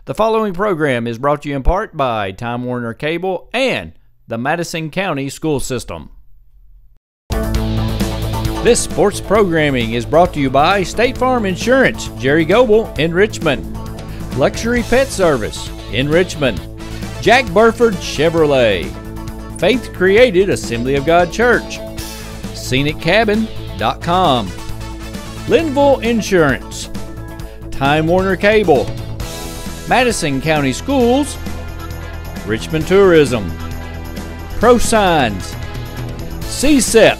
The following program is brought to you in part by Time Warner Cable and the Madison County School System. This sports programming is brought to you by State Farm Insurance, Jerry Goble in Richmond, Luxury Pet Service in Richmond, Jack Burford Chevrolet, Faith Created Assembly of God Church, ScenicCabin.com, Linville Insurance, Time Warner Cable, Madison County Schools, Richmond Tourism, Pro Signs, CSEP,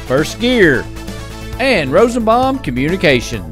First Gear, and Rosenbaum Communications.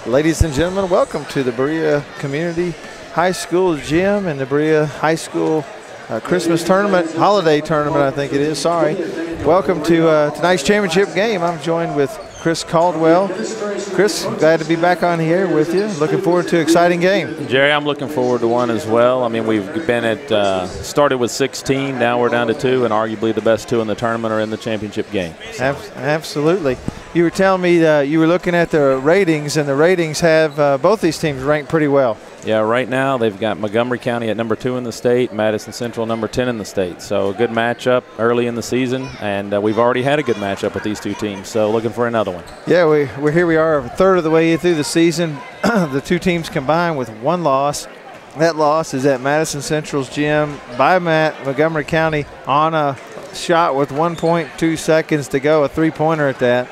Ladies and gentlemen, welcome to the Berea Community High School Gym and the Berea High School Christmas Tournament, Holiday Tournament, I think it is, sorry. Welcome to tonight's championship game. I'm joined with Chris Caldwell. Chris, glad to be back on here with you. Looking forward to an exciting game. Jerry, I'm looking forward to one as well. I mean, we've been at, started with 16, now we're down to 2, and arguably the best 2 in the tournament are in the championship game. So. Absolutely. You were telling me that you were looking at the ratings, and the ratings have both these teams ranked pretty well. Yeah, right now they've got Montgomery County at number 2 in the state, Madison Central number 10 in the state. So a good matchup early in the season, and we've already had a good matchup with these two teams. So looking for another one. Yeah, we're here. We are a third of the way through the season. The two teams combined with one loss. That loss is at Madison Central's gym by Montgomery County on a shot with 1.2 seconds to go, a three-pointer at that.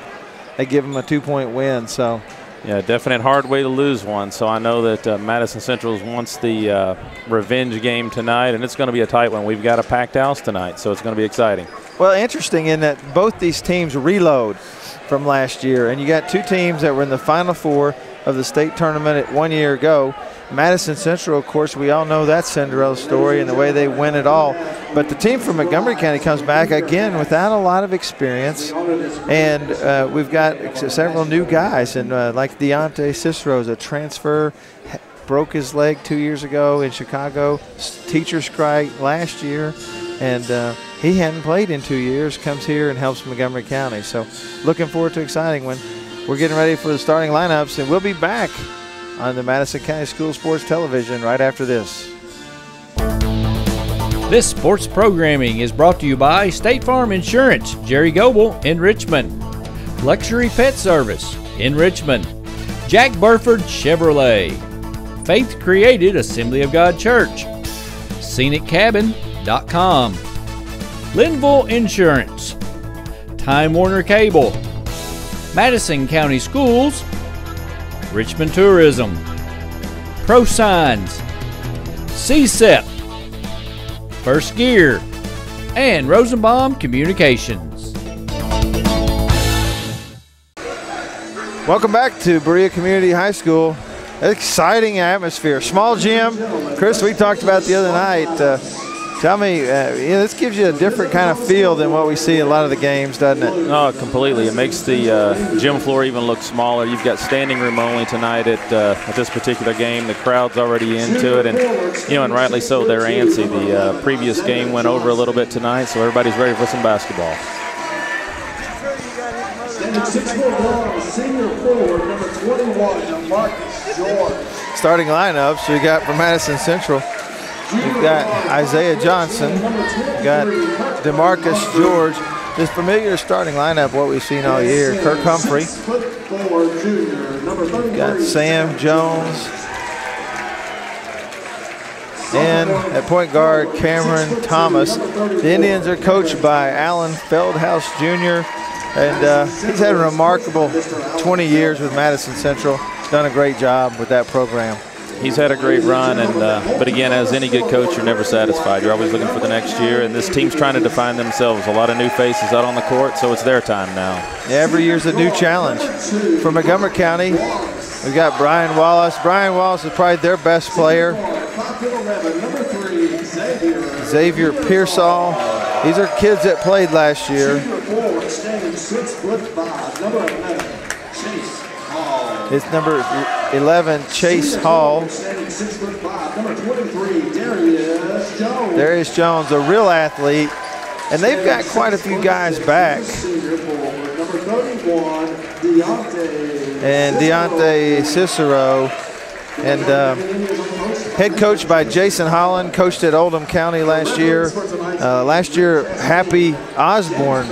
They give them a 2-point win. So. Yeah, definite hard way to lose one. So I know that Madison Central wants the revenge game tonight, and it's going to be a tight one. We've got a packed house tonight, so it's going to be exciting. Well, interesting in that both these teams reload from last year, and you got two teams that were in the Final Four of the state tournament 1 year ago. Madison Central, of course, we all know that Cinderella story and the way they win it all. But the team from Montgomery County comes back again without a lot of experience. And we've got several new guys. And like Deontay Cicero's a transfer, broke his leg 2 years ago in Chicago, teacher strike last year. And he hadn't played in 2 years, comes here and helps Montgomery County. So looking forward to exciting when we're getting ready for the starting lineups. And we'll be back on the Madison County School Sports Television right after this. This sports programming is brought to you by State Farm Insurance, Jerry Goble in Richmond, Luxury Pet Service in Richmond, Jack Burford Chevrolet, Faith Created Assembly of God Church, ScenicCabin.com, Linville Insurance, Time Warner Cable, Madison County Schools, Richmond Tourism, Pro Signs, CSEP, First Gear, and Rosenbaum Communications. Welcome back to Berea Community High School. Exciting atmosphere. Small gym. Chris, we talked about the other night. Tell me, this gives you a different kind of feel than what we see in a lot of the games, doesn't it? Oh, completely. It makes the gym floor even look smaller. You've got standing room only tonight at this particular game. The crowd's already into it, and and rightly so. They're antsy. The previous game went over a little bit tonight, so everybody's ready for some basketball. Starting lineups we got for Madison Central. You've got Isaiah Johnson, you've got DeMarcus George. This familiar starting lineup, what we've seen all year. Kirk Humphrey, you've got Sam Jones, and at point guard, Cameron Thomas. The Indians are coached by Alan Feldhaus Jr., and he's had a remarkable 20 years with Madison Central. Done a great job with that program. He's had a great run, and but again, as any good coach, you're never satisfied. You're always looking for the next year, and this team's trying to define themselves. A lot of new faces out on the court, so it's their time now. Yeah, every year's a new challenge. For Montgomery County, we've got Brian Wallace. Brian Wallace is probably their best player. Xavier Pearsall. These are kids that played last year. It's number 11, Chase Hall. Darius Jones, a real athlete. And they've got quite a few guys back. And Deontay Cicero. And head coach by Jason Holland, coached at Oldham County last year. Last year, Happy Osborne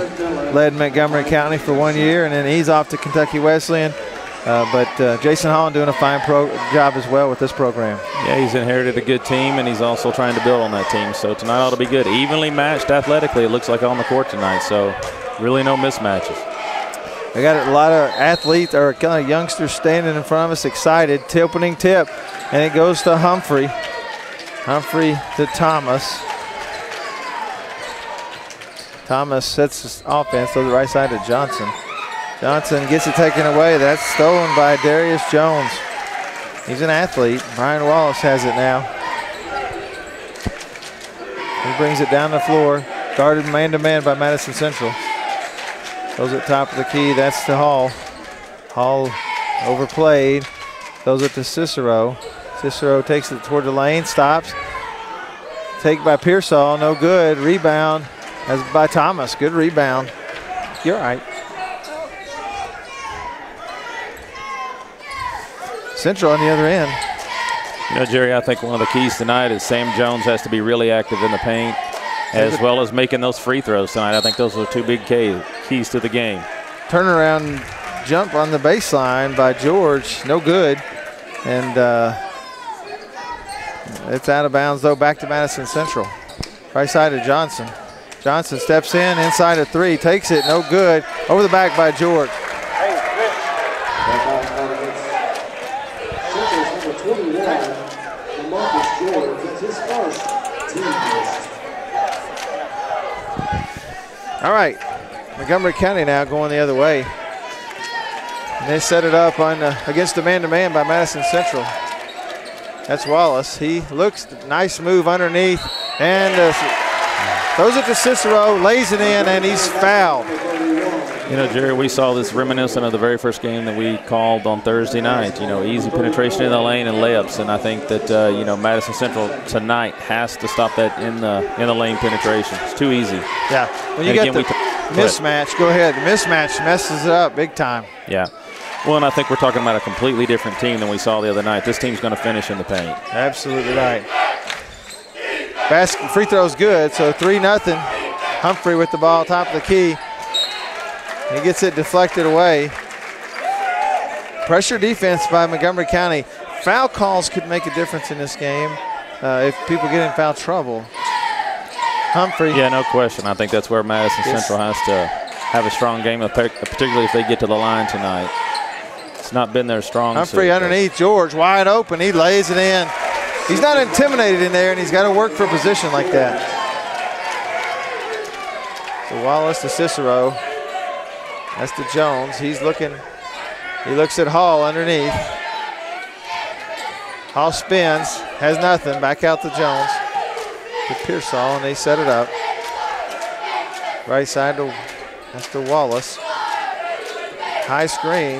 led Montgomery County for 1 year, and then he's off to Kentucky Wesleyan. But Jason Holland doing a fine job as well with this program. Yeah, he's inherited a good team, and he's also trying to build on that team. So tonight ought to be good. Evenly matched athletically, it looks like on the court tonight. So really no mismatches. We got a lot of athletes or kind of youngsters standing in front of us, excited. Opening tip, and it goes to Humphrey. Humphrey to Thomas. Thomas sets his offense to the right side to Johnson. Johnson gets it taken away. That's stolen by Darius Jones. He's an athlete. Brian Wallace has it now. He brings it down the floor. Guarded man-to-man by Madison Central. Goes at top of the key. That's to Hall. Hall overplayed. Goes it to Cicero. Cicero takes it toward the lane. Stops. Take by Pearsall. No good. Rebound as by Thomas. Good rebound. You're right. Central on the other end. You know, Jerry, I think one of the keys tonight is Sam Jones has to be really active in the paint, as well as making those free throws tonight. I think those are two big keys to the game. Turnaround jump on the baseline by George. No good. And it's out of bounds, though, back to Madison Central. Right side of Johnson. Johnson steps in, inside of three, takes it, no good. Over the back by George. All right, Montgomery County now going the other way. And they set it up on against the man-to-man by Madison Central. That's Wallace. He looks, nice move underneath, and throws it to Cicero, lays it in, and he's fouled. You know, Jerry, we saw this reminiscent of the very first game that we called on Thursday night. You know, easy penetration in the lane and layups, and I think that you know, Madison Central tonight has to stop that in the lane penetration. It's too easy. Yeah. When you get the mismatch, go ahead. The mismatch messes it up big time. Yeah. Well, and I think we're talking about a completely different team than we saw the other night. This team's going to finish in the paint. Absolutely right. Free throw's good, so 3-0. Humphrey with the ball, top of the key. He gets it deflected away. Pressure defense by Montgomery County. Foul calls could make a difference in this game if people get in foul trouble. Humphrey. Yeah, no question. I think that's where Madison Central has to have a strong game, particularly if they get to the line tonight. It's not been their strong suit. Humphrey underneath, George wide open. He lays it in. He's not intimidated in there, and he's got to work for a position like that. So Wallace to Cicero. That's to Jones. He's looking. He looks at Hall underneath. Hall spins, has nothing. Back out to Jones. to Pearsall, and they set it up. Right side that's to Wallace. High screen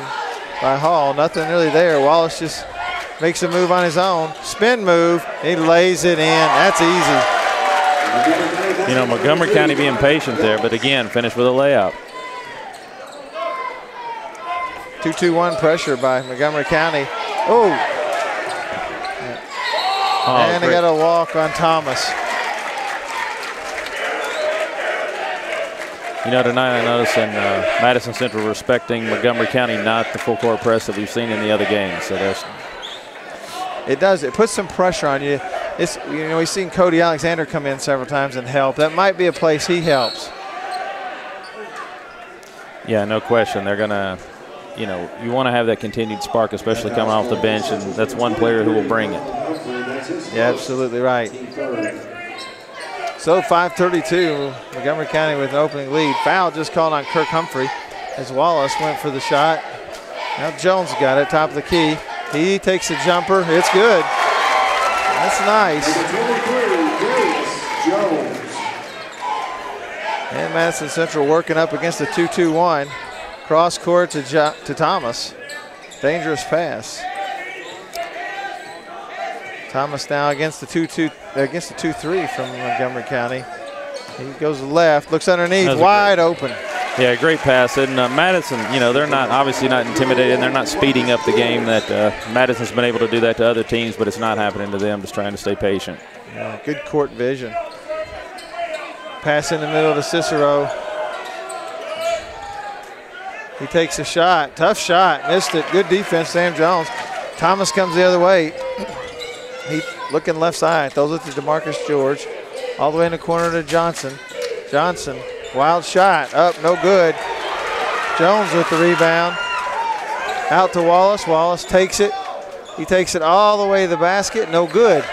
by Hall, nothing really there. Wallace just makes a move on his own. Spin move, he lays it in. That's easy. You know, Montgomery County being patient there, but again, finished with a layup. 2-2-1 pressure by Montgomery County. Oh, and they got a walk on Thomas. You know, tonight I noticed in Madison Central respecting Montgomery County, not the full court press that we've seen in the other games. So that's. It does. It puts some pressure on you. It's, you know, we've seen Cody Alexander come in several times and help. That might be a place he helps. Yeah, no question. They're gonna, you know, you want to have that continued spark, especially coming off the bench, and that's one player who will bring it. Yeah, absolutely right. So 5:32, Montgomery County with an opening lead. Foul just called on Kirk Humphrey as Wallace went for the shot. Now Jones got it, top of the key. He takes a jumper, it's good. That's nice. And Madison Central working up against the 2-2-1. Cross court to Thomas. Dangerous pass. Thomas now against the 2-3 from Montgomery County. He goes left, looks underneath, wide open. Yeah, great pass. And Madison, you know, they're not obviously not intimidated. They're not speeding up the game. That Madison's been able to do that to other teams, but it's not happening to them. Just trying to stay patient. Yeah, good court vision. Pass in the middle to Cicero. He takes a shot, tough shot, missed it. Good defense, Sam Jones. Thomas comes the other way. He looking left side, throws it to DeMarcus George. All the way in the corner to Johnson. Johnson, wild shot, up, no good. Jones with the rebound. Out to Wallace, Wallace takes it. He takes it all the way to the basket, no good.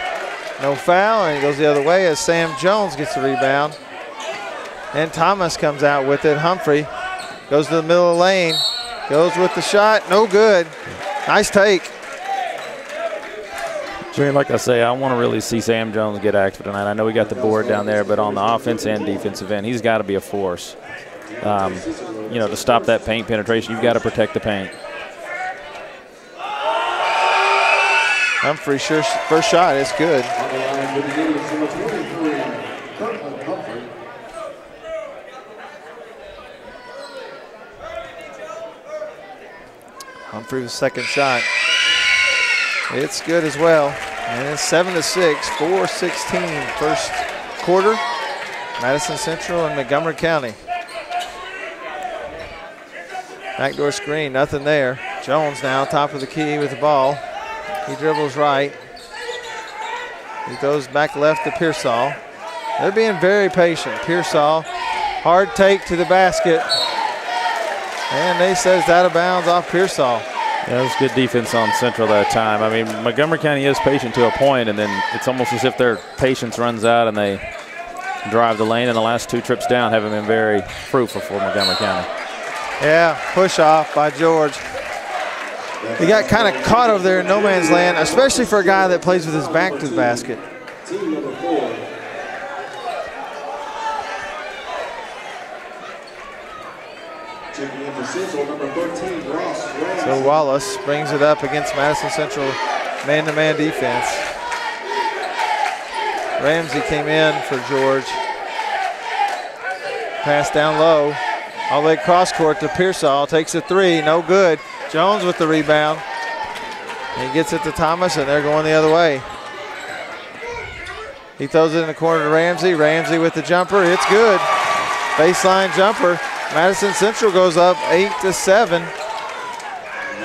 No foul, and he goes the other way as Sam Jones gets the rebound. And Thomas comes out with it. Humphrey goes to the middle of the lane, goes with the shot, no good. Nice take. Like I say, I want to really see Sam Jones get active tonight. I know we got the board down there, but on the offense and defensive end, he's got to be a force. You know, to stop that paint penetration, you've got to protect the paint. Humphrey, sure, first shot, it's good. Humphrey's second shot. It's good as well. And it's 7-6, 4:16 first quarter. Madison Central and Montgomery County. Backdoor screen, nothing there. Jones now top of the key with the ball. He dribbles right. He goes back left to Pearsall. They're being very patient. Pearsall, hard take to the basket. And they says it's out of bounds off Pearsall. Yeah, it was good defense on Central that time. I mean, Montgomery County is patient to a point, and then it's almost as if their patience runs out and they drive the lane, and the last two trips down haven't been very fruitful for Montgomery County. Yeah, push off by George. He got kind of caught over there in no man's land, especially for a guy that plays with his back to the basket. So Wallace brings it up against Madison Central man-to-man defense. Ramsey came in for George. Pass down low. All the way cross court to Pearsall. Takes a three, no good. Jones with the rebound. He gets it to Thomas, and they're going the other way. He throws it in the corner to Ramsey. Ramsey with the jumper. It's good. Baseline jumper. Madison Central goes up 8-7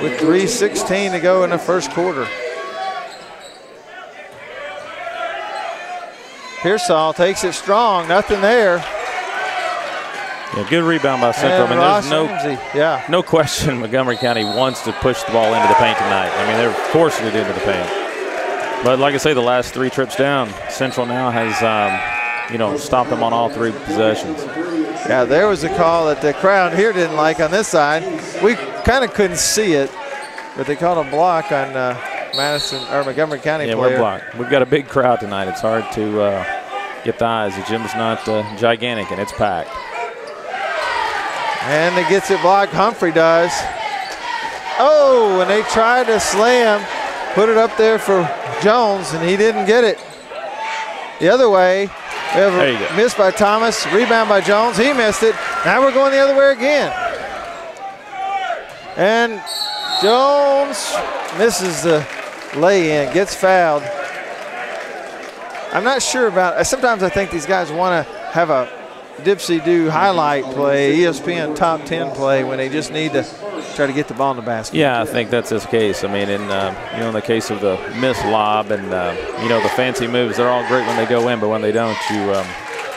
with 3:16 to go in the first quarter. Pearsall takes it strong. Nothing there. Yeah, good rebound by Central. And I mean, there's no question Montgomery County wants to push the ball into the paint tonight. I mean, they're forcing it into the paint. But like I say, the last three trips down, Central now has, you know, stopped them on all three possessions. Yeah, there was a call that the crowd here didn't like on this side. We kind of couldn't see it, but they called a block on Madison or Montgomery County player. We're blocked. We've got a big crowd tonight. It's hard to get the eyes. The gym's not gigantic, and it's packed. And it gets it blocked. Humphrey does. Oh, and they tried to slam, put it up there for Jones, and he didn't get it. The other way, we have a miss by Thomas, rebound by Jones. He missed it. Now we're going the other way again. And Jones misses the lay-in, gets fouled. I'm not sure about, sometimes I think these guys want to have a dipsy-do highlight play, ESPN top 10 play when they just need to try to get the ball in the basket. Yeah, I think that's his case. I mean, in in the case of the missed lob and the fancy moves, they're all great when they go in, but when they don't, you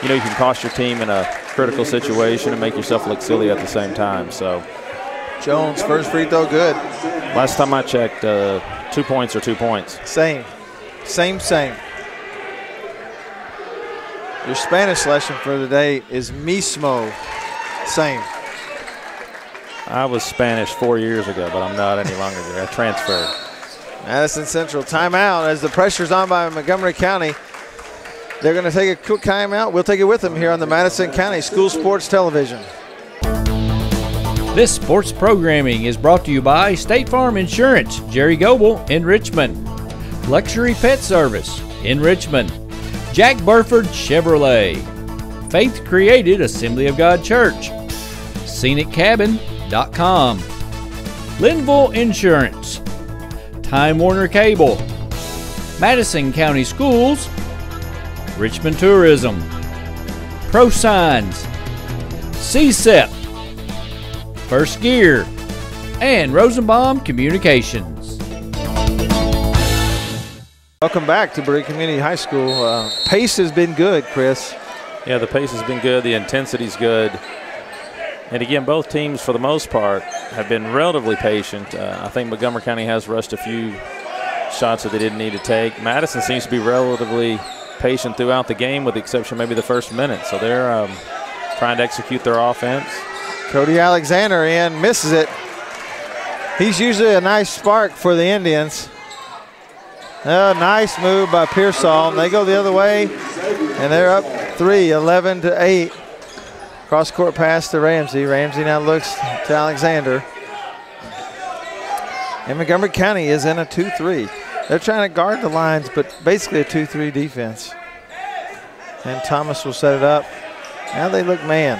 can cost your team in a critical situation and make yourself look silly at the same time. So Jones first free throw good. Last time I checked, 2 points or 2 points. Same. Your Spanish lesson for the day is mismo. Same. I was Spanish 4 years ago, but I'm not any longer there. I transferred. Madison Central timeout as the pressure's on by Montgomery County. They're going to take a quick timeout. We'll take it with them here on the Madison County School Sports Television. This sports programming is brought to you by State Farm Insurance, Jerry Goble in Richmond. Luxury Pet Service in Richmond. Jack Burford Chevrolet. Faith Created Assembly of God Church. ScenicCabin.com. Linville Insurance. Time Warner Cable. Madison County Schools. Richmond Tourism. Pro Signs. CSEP. First Gear. And Rosenbaum Communications. Welcome back to Berea Community High School. Pace has been good, Chris. Yeah, the pace has been good. The intensity's good. And again, both teams, for the most part, have been relatively patient. I think Montgomery County has rushed a few shots that they didn't need to take. Madison seems to be relatively patient throughout the game, with the exception maybe the first minute. So they're trying to execute their offense. Cody Alexander in, misses it. He's usually a nice spark for the Indians. Nice move by Pearsall. And they go the other way, and they're up 3, 11-8. Cross-court pass to Ramsey. Ramsey now looks to Alexander. And Montgomery County is in a 2-3. They're trying to guard the lines, but basically a 2-3 defense. And Thomas will set it up. Now they look man.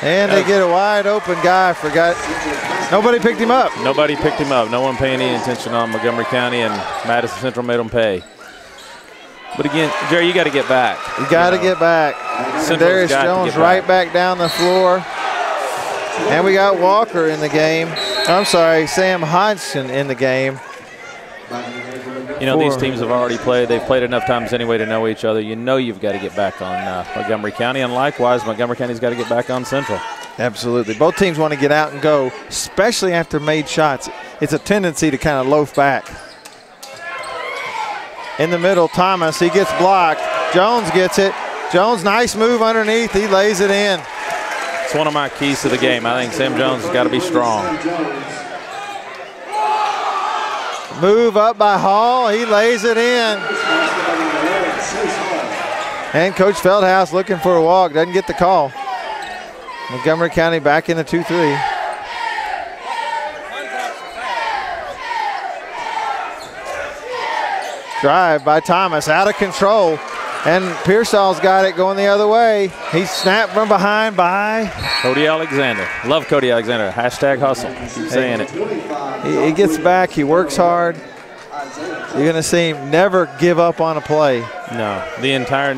And they get a wide open guy. Nobody picked him up. Nobody picked him up. No one paying any attention on Montgomery County, and Madison Central made them pay. But again, Jerry, you got to get back. You got to get back. Darius Jones right back down the floor. And we got Walker in the game. I'm sorry, Sam Hodgson in the game. These teams have already played. They've played enough times anyway to know each other. You've got to get back on Montgomery County, and likewise, Montgomery County's got to get back on Central. Absolutely. Both teams want to get out and go, especially after made shots. It's a tendency to kind of loaf back. In the middle, Thomas, he gets blocked. Jones gets it. Jones, nice move underneath. He lays it in. It's one of my keys to the game. I think Sam Jones has got to be strong. Move up by Hall. He lays it in. And Coach Feldhouse looking for a walk. Doesn't get the call. Montgomery County back in the 2-3. Drive by Thomas, out of control. And Pearsall's got it going the other way. He snapped from behind by Cody Alexander. Love Cody Alexander. Hashtag hustle. Keep saying it. He gets back. He works hard. You're going to see him never give up on a play. No. The entire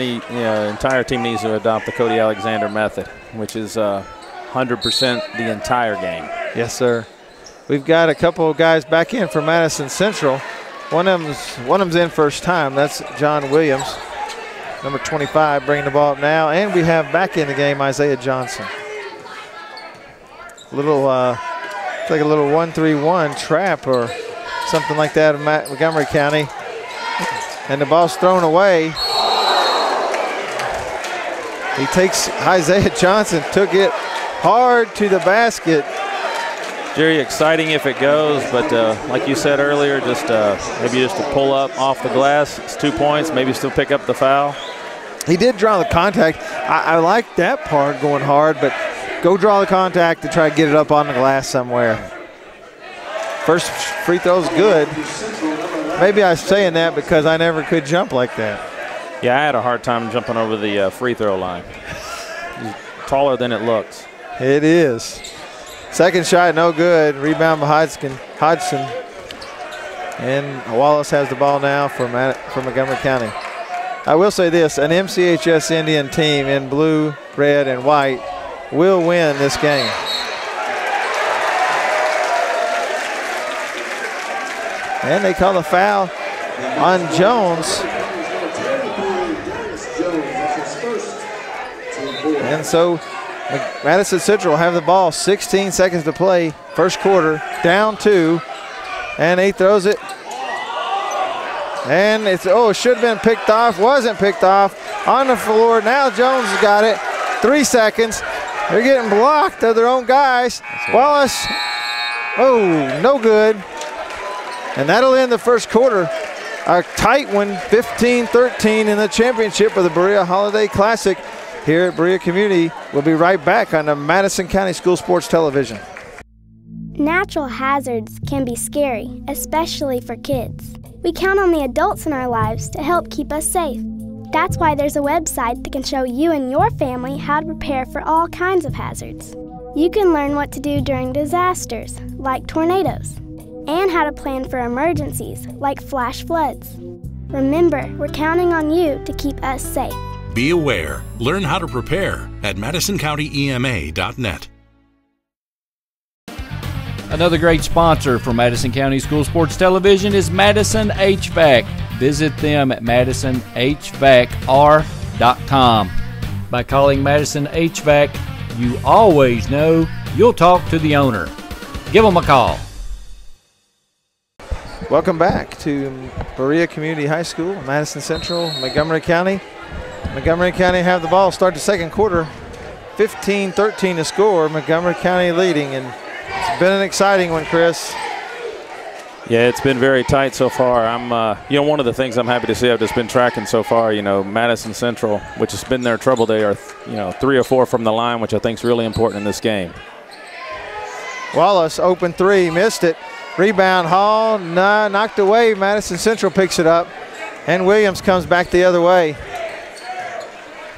team needs to adopt the Cody Alexander method, which is 100% the entire game. Yes, sir. We've got a couple of guys back in for Madison Central. One of them's in first time. That's John Williams. Number 25 bringing the ball up now. And we have back in the game Isaiah Johnson. It's like a little 1-3-1 trap or something like that in Montgomery County. And the ball's thrown away. Isaiah Johnson took it hard to the basket. Jerry, exciting if it goes, but like you said earlier, just maybe just to pull up off the glass. It's 2 points, maybe still pick up the foul. He did draw the contact. I like that part, going hard, but go draw the contact to try to get it up on the glass somewhere. First free throw's good. Maybe I was saying that because I never could jump like that. Yeah, I had a hard time jumping over the free throw line. He's taller than it looks. It is. Second shot, no good. Rebound by Hodgson. And Wallace has the ball now for Montgomery County. I will say this, an MCHS Indian team in blue, red, and white will win this game. And they call a foul on Jones. And so Madison Central will have the ball, 16 seconds to play, first quarter, down 2, and he throws it. And it's, it should have been picked off, wasn't picked off, on the floor. Now Jones has got it, 3 seconds. They're getting blocked of their own guys. Wallace, no good. And that'll end the first quarter. A tight one, 15-13 in the championship of the Berea Holiday Classic here at Berea Community. We'll be right back on the Madison County School Sports Television. Natural hazards can be scary, especially for kids. We count on the adults in our lives to help keep us safe. That's why there's a website that can show you and your family how to prepare for all kinds of hazards. You can learn what to do during disasters, like tornadoes, and how to plan for emergencies, like flash floods. Remember, we're counting on you to keep us safe. Be aware. Learn how to prepare at MadisonCountyEMA.net. Another great sponsor for Madison County School Sports Television is Madison HVAC. Visit them at MadisonHVACR.com. By calling Madison HVAC, you always know you'll talk to the owner. Give them a call. Welcome back to Berea Community High School, Madison Central, Montgomery County. Montgomery County have the ball, start the second quarter. 15-13 to score, Montgomery County leading, and it's been an exciting one, Chris. Yeah, it's been very tight so far. I'm, one of the things I'm happy to see, I've just been tracking so far, Madison Central, which has been their trouble. They are, 3 or 4 from the line, which I think is really important in this game. Wallace, open 3, missed it. Rebound, Hall, knocked away. Madison Central picks it up, and Williams comes back the other way.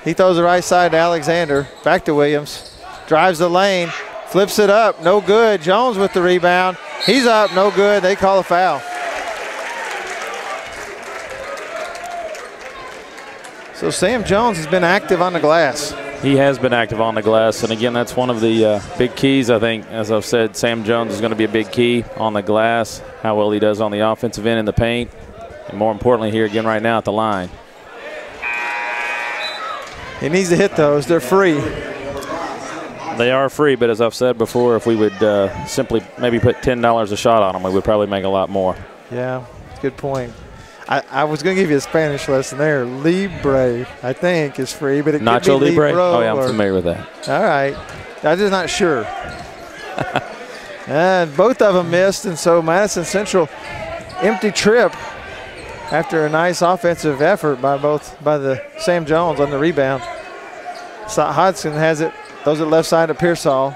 He throws the right side to Alexander, back to Williams, drives the lane, flips it up, no good. Jones with the rebound. He's up, no good. They call a foul. So Sam Jones has been active on the glass. He has been active on the glass, and again, that's one of the big keys. I think, as I've said, Sam Jones is going to be a big key on the glass, how well he does on the offensive end in the paint, and more importantly here again right now at the line. He needs to hit those. They're free. They are free, but as I've said before, if we would simply maybe put $10 a shot on them, we would probably make a lot more. Yeah, good point. I was going to give you a Spanish lesson there. Libre, I think, is free, but it could be Libre? Libro. Oh, yeah, I'm familiar with that. All right. I'm just not sure. And both of them missed, and so Madison Central, empty trip after a nice offensive effort by the Sam Jones on the rebound. Hodgson has it, throws it left side to Pearsall.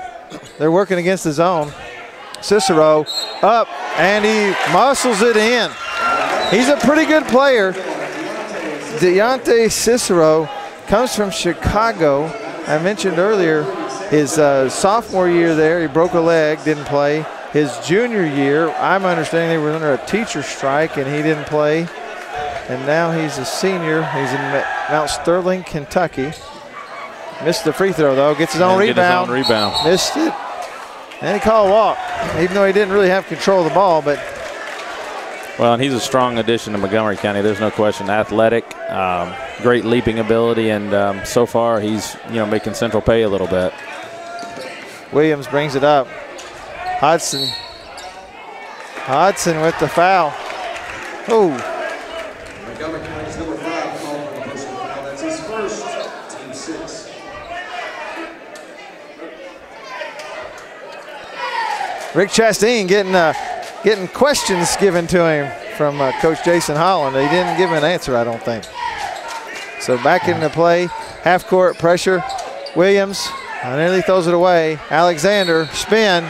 They're working against the zone. Cicero up, and he muscles it in. He's a pretty good player. Deontay Cicero comes from Chicago. I mentioned earlier his sophomore year there, he broke a leg, didn't play. His junior year, I'm understanding they were under a teacher strike and he didn't play. And now he's a senior. He's in Mount Sterling, Kentucky. Missed the free throw, though. Gets his own rebound. Missed it. And he called a walk, even though he didn't really have control of the ball. But well, and he's a strong addition to Montgomery County. There's no question. Athletic, great leaping ability, and so far he's making Central pay a little bit. Williams brings it up. Hodgson with the foul. Oh. Montgomery County's number 5 called on the personal foul. That's his first, team 6. Rick Chastain getting questions given to him from Coach Jason Holland. He didn't give him an answer, I don't think. So back into play, half court pressure. Williams nearly throws it away. Alexander, spin.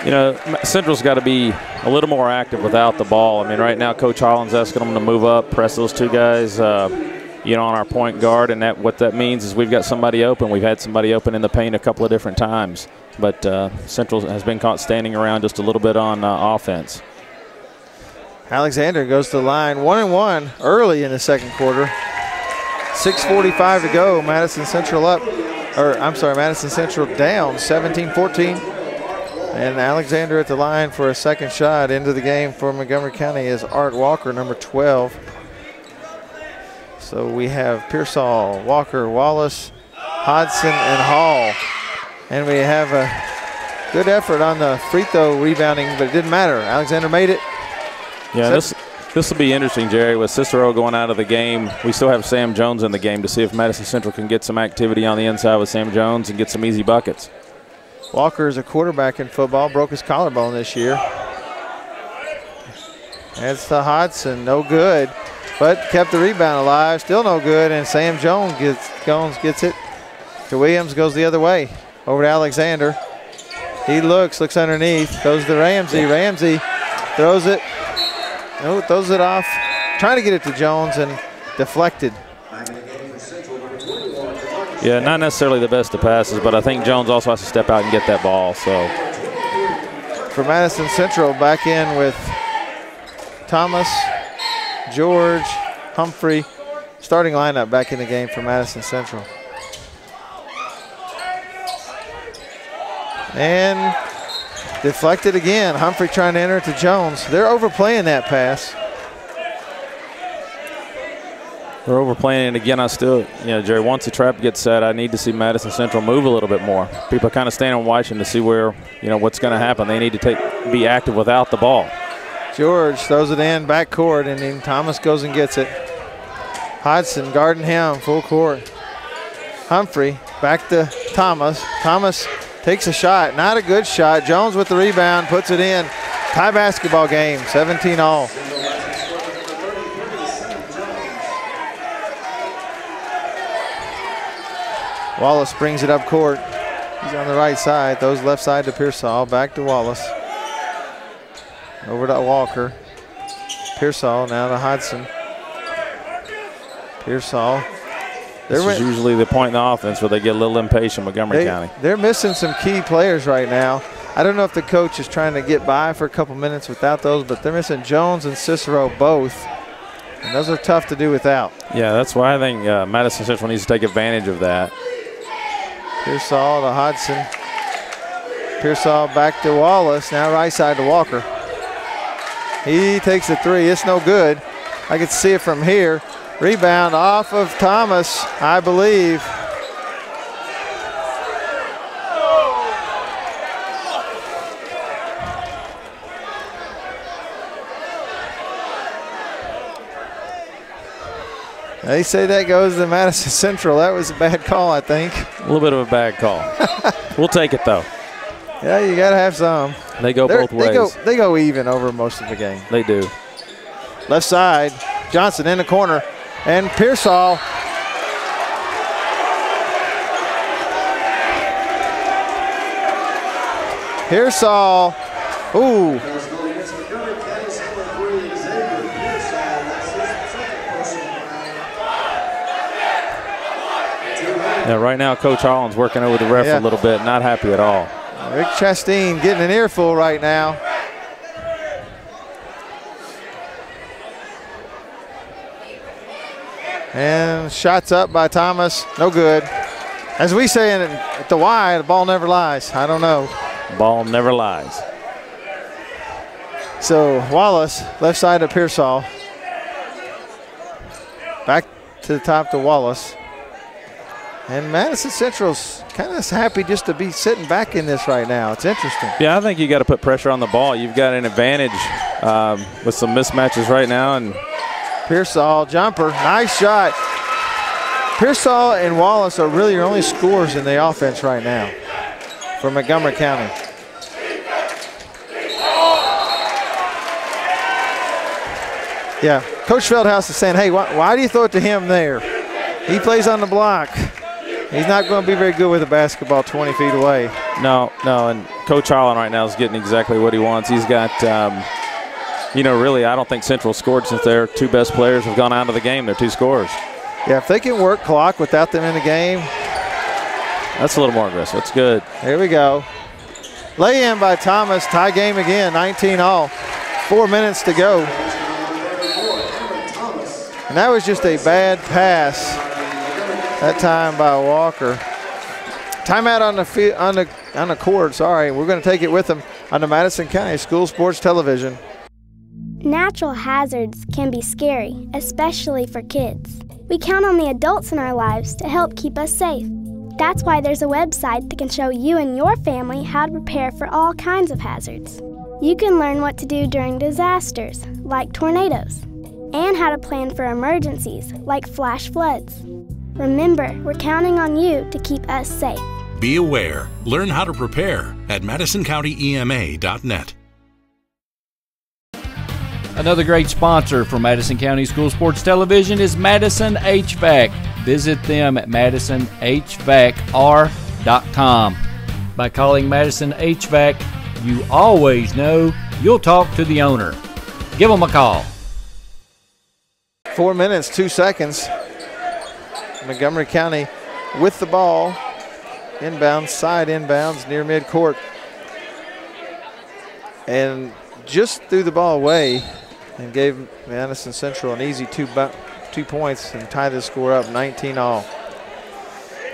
You know, Central's got to be a little more active without the ball. I mean, right now Coach Holland's asking them to move up, press those two guys, you know, on our point guard, and what that means is we've got somebody open. We've had somebody open in the paint a couple of different times, but Central has been caught standing around just a little bit on offense. Alexander goes to the line, 1-1 early in the second quarter. 6:45 to go. Madison Central up, or I'm sorry, Madison Central down 17-14. And Alexander at the line for a second shot into the game for Montgomery County is Art Walker, number 12. So we have Pearsall, Walker, Wallace, Hodson, and Hall. And we have a good effort on the free throw rebounding, but it didn't matter. Alexander made it. Yeah, this will be interesting, Jerry. With Cicero going out of the game, we still have Sam Jones in the game to see if Madison Central can get some activity on the inside with Sam Jones and get some easy buckets. Walker is a quarterback in football, broke his collarbone this year. That's to Hodson, no good, but kept the rebound alive, still no good, and Sam Jones gets it to Williams, goes the other way, over to Alexander. He looks underneath, goes to Ramsey. Ramsey throws it, no, throws it off, trying to get it to Jones and deflected. Yeah, not necessarily the best of passes, but I think Jones also has to step out and get that ball. So for Madison Central, back in with Thomas, George, Humphrey. Starting lineup back in the game for Madison Central. And deflected again. Humphrey trying to enter it to Jones. They're overplaying that pass. They're overplaying it again. I still, you know, Jerry, once the trap gets set, I need to see Madison Central move a little bit more. People are kind of standing and watching to see where, you know, what's going to happen. They need to be active without the ball. George throws it in back court, and then Thomas goes and gets it. Hodson guarding him full court. Humphrey back to Thomas. Thomas takes a shot, not a good shot. Jones with the rebound, puts it in. Tie basketball game, 17-all. Wallace brings it up court. He's on the right side, throws left side to Pearsall, back to Wallace. Over to Walker. Pearsall now to Hodson. Pearsall. This is usually the point in the offense where they get a little impatient, Montgomery County. They're missing some key players right now. I don't know if the coach is trying to get by for a couple minutes without those, but they're missing Jones and Cicero both. And those are tough to do without. Yeah, that's why I think Madison Central needs to take advantage of that. Pearsall to Hodson. Pearsall back to Wallace. Now right side to Walker. He takes a three. It's no good. I can see it from here. Rebound off of Thomas, I believe. They say that goes to Madison Central. That was a bad call, I think. A little bit of a bad call. We'll take it, though. Yeah, you got to have some. They go both ways. They go even over most of the game. They do. Left side, Johnson in the corner, and Pearsall. Pearsall, ooh. Yeah, right now Coach Holland's working over the ref a little bit, not happy at all. Rick Chastain getting an earful right now. And shots up by Thomas, no good. As we say at the Y, the ball never lies. I don't know. Ball never lies. So Wallace, left side of Pearsall. Back to the top to Wallace. And Madison Central's kind of happy just to be sitting back in this right now. It's interesting. Yeah, I think you got to put pressure on the ball. You've got an advantage with some mismatches right now. And Pearsall, jumper, nice shot. Pearsall and Wallace are really your only scorers in the offense right now. for Montgomery County. Yeah, Coach Feldhouse is saying, hey, why do you throw it to him there? He plays on the block. He's not going to be very good with the basketball 20 feet away. No, and Coach Holland right now is getting exactly what he wants. He's got, really, I don't think Central scored since their two best players have gone out of the game. They're two scorers. Yeah, if they can work clock without them in the game. That's a little more aggressive. That's good. Here we go. Lay in by Thomas. Tie game again, 19-all. 4 minutes to go. And that was just a bad pass that time by Walker. Timeout on the court. Sorry, we're going to take it with them on the Madison County School Sports Television. Natural hazards can be scary, especially for kids. We count on the adults in our lives to help keep us safe. That's why there's a website that can show you and your family how to prepare for all kinds of hazards. You can learn what to do during disasters, like tornadoes, and how to plan for emergencies, like flash floods. Remember, we're counting on you to keep us safe. Be aware. Learn how to prepare at MadisonCountyEMA.net. Another great sponsor for Madison County School Sports Television is Madison HVAC. Visit them at MadisonHVACR.com. By calling Madison HVAC, you always know you'll talk to the owner. Give them a call. 4 minutes, 2 seconds. Montgomery County with the ball. Inbounds, side inbounds near midcourt. And just threw the ball away and gave Madison Central an easy 2 points and tie the score up 19-all.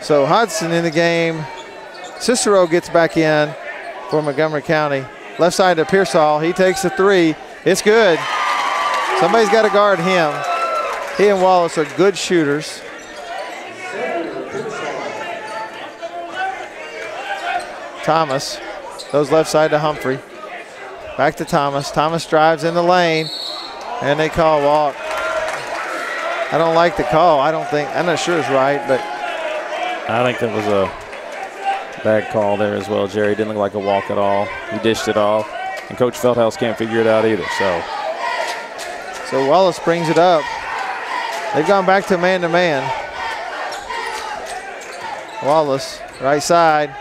So Hodgson in the game. Cicero gets back in for Montgomery County. Left side to Pearsall. He takes the three. It's good. Somebody's got to guard him. He and Wallace are good shooters. Thomas goes left side to Humphrey. Back to Thomas. Thomas drives in the lane, and they call a walk. I don't like the call. I'm not sure it's right, but. I think that was a bad call there as well, Jerry. Didn't look like a walk at all. He dished it off, and Coach Feldhouse can't figure it out either. So Wallace brings it up. They've gone back to man-to-man. Wallace, right side.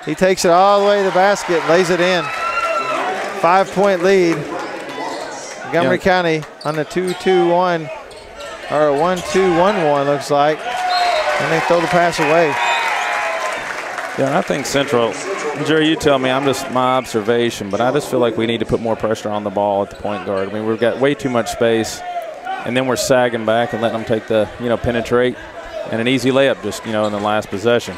He takes it all the way to the basket, lays it in. 5-point lead. Montgomery County on the 2-2-1, or a 1-2-1-1 looks like. And they throw the pass away. Yeah, and I think Central, Jerry, you tell me, I'm just my observation, but I just feel like we need to put more pressure on the ball at the point guard. I mean, we've got way too much space, and then we're sagging back and letting them take the, penetrate, and an easy layup just, in the last possession.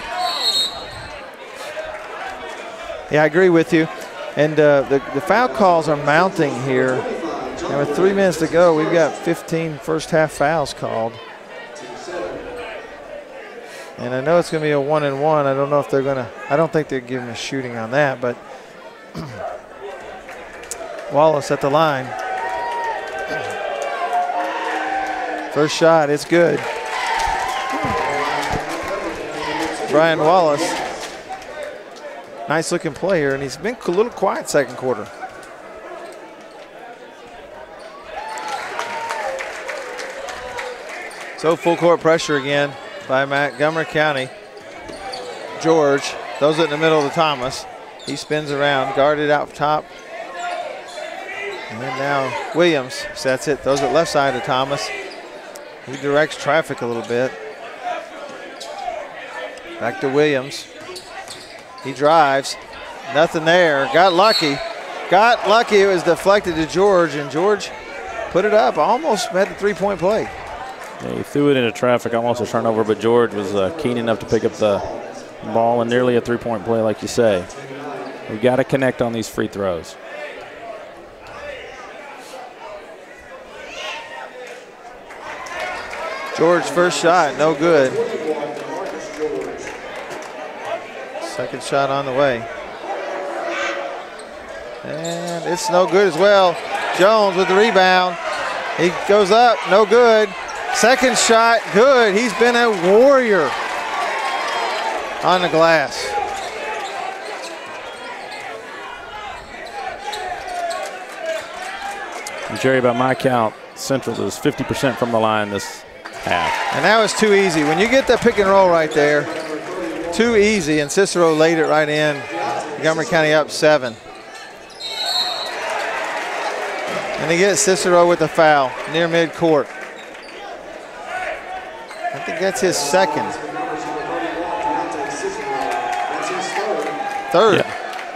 Yeah, I agree with you. And the foul calls are mounting here. And with 3 minutes to go, we've got 15 first half fouls called. And I know it's going to be a 1-and-1. I don't know if they're going to, I don't think they're giving us shooting on that, but Wallace at the line. First shot, it's good. Brian Wallace, nice looking player, and he's been a little quiet second quarter. So full court pressure again by Montgomery County. George throws it in the middle of Thomas. He spins around, guarded out top. And then now Williams sets it, throws it left side to Thomas. He directs traffic a little bit. Back to Williams. He drives, nothing there, got lucky. It was deflected to George, and George put it up, almost had the three-point play. Yeah, he threw it into traffic, almost a turnover, but George was keen enough to pick up the ball and nearly a three-point play, like you say. We've got to connect on these free throws. George first shot, no good. Second shot on the way. And it's no good as well. Jones with the rebound. He goes up, no good. Second shot, good. He's been a warrior on the glass. And Jerry, by my count, Central is 50% from the line this half. And that was too easy. When you get that pick and roll right there, too easy, and Cicero laid it right in. Montgomery County up 7. And they get Cicero with the foul near midcourt. I think that's his second. Third.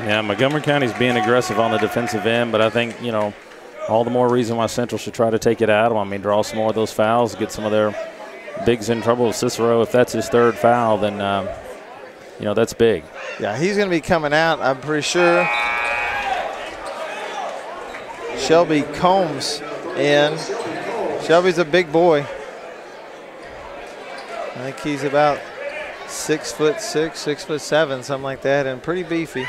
Yeah, Montgomery County's being aggressive on the defensive end, but I think, you know, all the more reason why Central should try to take it out of them. I mean, draw some more of those fouls, get some of their bigs in trouble with Cicero. If that's his third foul, then, you know, that's big. Yeah, he's going to be coming out, I'm pretty sure. Shelby Combs in. Shelby's a big boy. I think he's about 6'6", 6'7", something like that, and pretty beefy.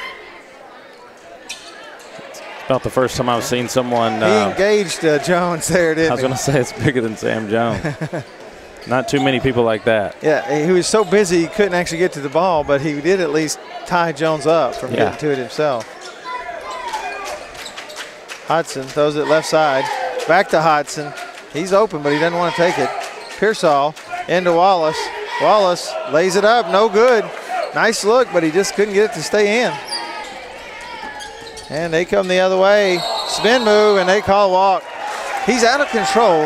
It's about the first time I've seen someone. He engaged Jones there, didn't he? I was going to say it's bigger than Sam Jones. Not too many people like that. Yeah, he was so busy he couldn't actually get to the ball, but he did at least tie Jones up from getting to it himself. Hodson throws it left side. Back to Hodson. He's open, but he doesn't want to take it. Pearsall into Wallace. Wallace lays it up, no good. Nice look, but he just couldn't get it to stay in. And they come the other way. Spin move, and they call walk. He's out of control.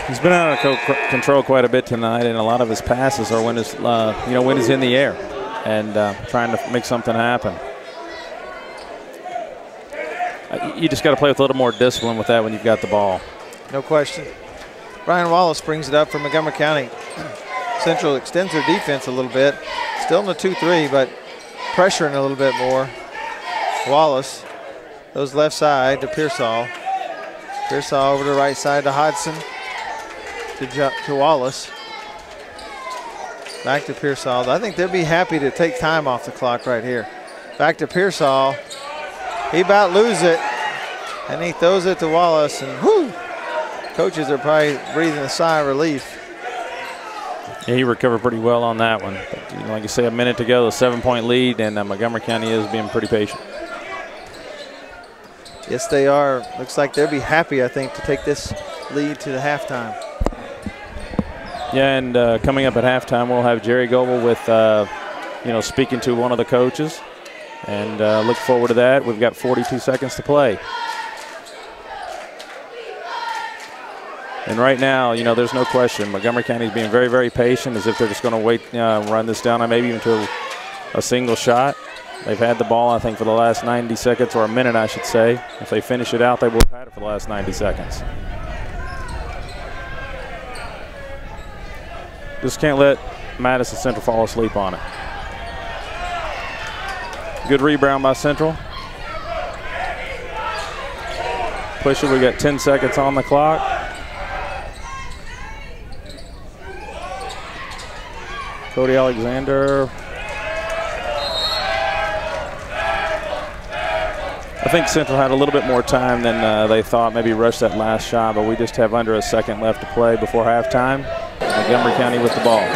He's been out of control quite a bit tonight, and a lot of his passes are when his, when he's in the air and trying to make something happen. You just got to play with a little more discipline with that when you've got the ball. No question. Brian Wallace brings it up for Montgomery County. Central extends their defense a little bit. Still in the 2-3, but pressuring a little bit more. Wallace goes left side to Pearsall. Pearsall over to the right side to Hodson. To Wallace. Back to Pearsall. I think they'll be happy to take time off the clock right here. Back to Pearsall. He about loses it. And he throws it to Wallace. And whoo! Coaches are probably breathing a sigh of relief. Yeah, he recovered pretty well on that one. But, like you say, a minute to go, a 7-point lead, and Montgomery County is being pretty patient. Yes, they are. Looks like they'll be happy, I think, to take this lead to the halftime. Yeah, and coming up at halftime, we'll have Jerry Goebel with, speaking to one of the coaches. And look forward to that. We've got 42 seconds to play. And right now, there's no question. Montgomery County is being very, very patient, as if they're just going to wait, run this down, maybe even to a single shot. They've had the ball, I think, for the last 90 seconds, or a minute, I should say. If they finish it out, they would have had it for the last 90 seconds. Just can't let Madison Central fall asleep on it. Good rebound by Central. Push it, we got 10 seconds on the clock. Cody Alexander. I think Central had a little bit more time than they thought, maybe rushed that last shot, but we just have under a second left to play before halftime. Montgomery County with the ball.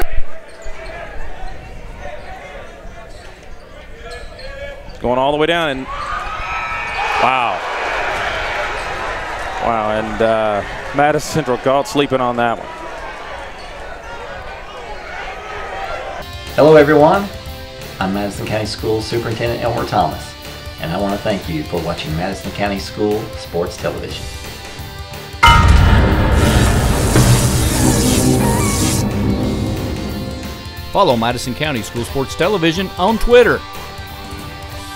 Going all the way down, and wow. Wow, and Madison Central caught sleeping on that one. Hello everyone, I'm Madison County School Superintendent Elmer Thomas, and I want to thank you for watching Madison County School Sports Television. Follow Madison County School Sports Television on Twitter,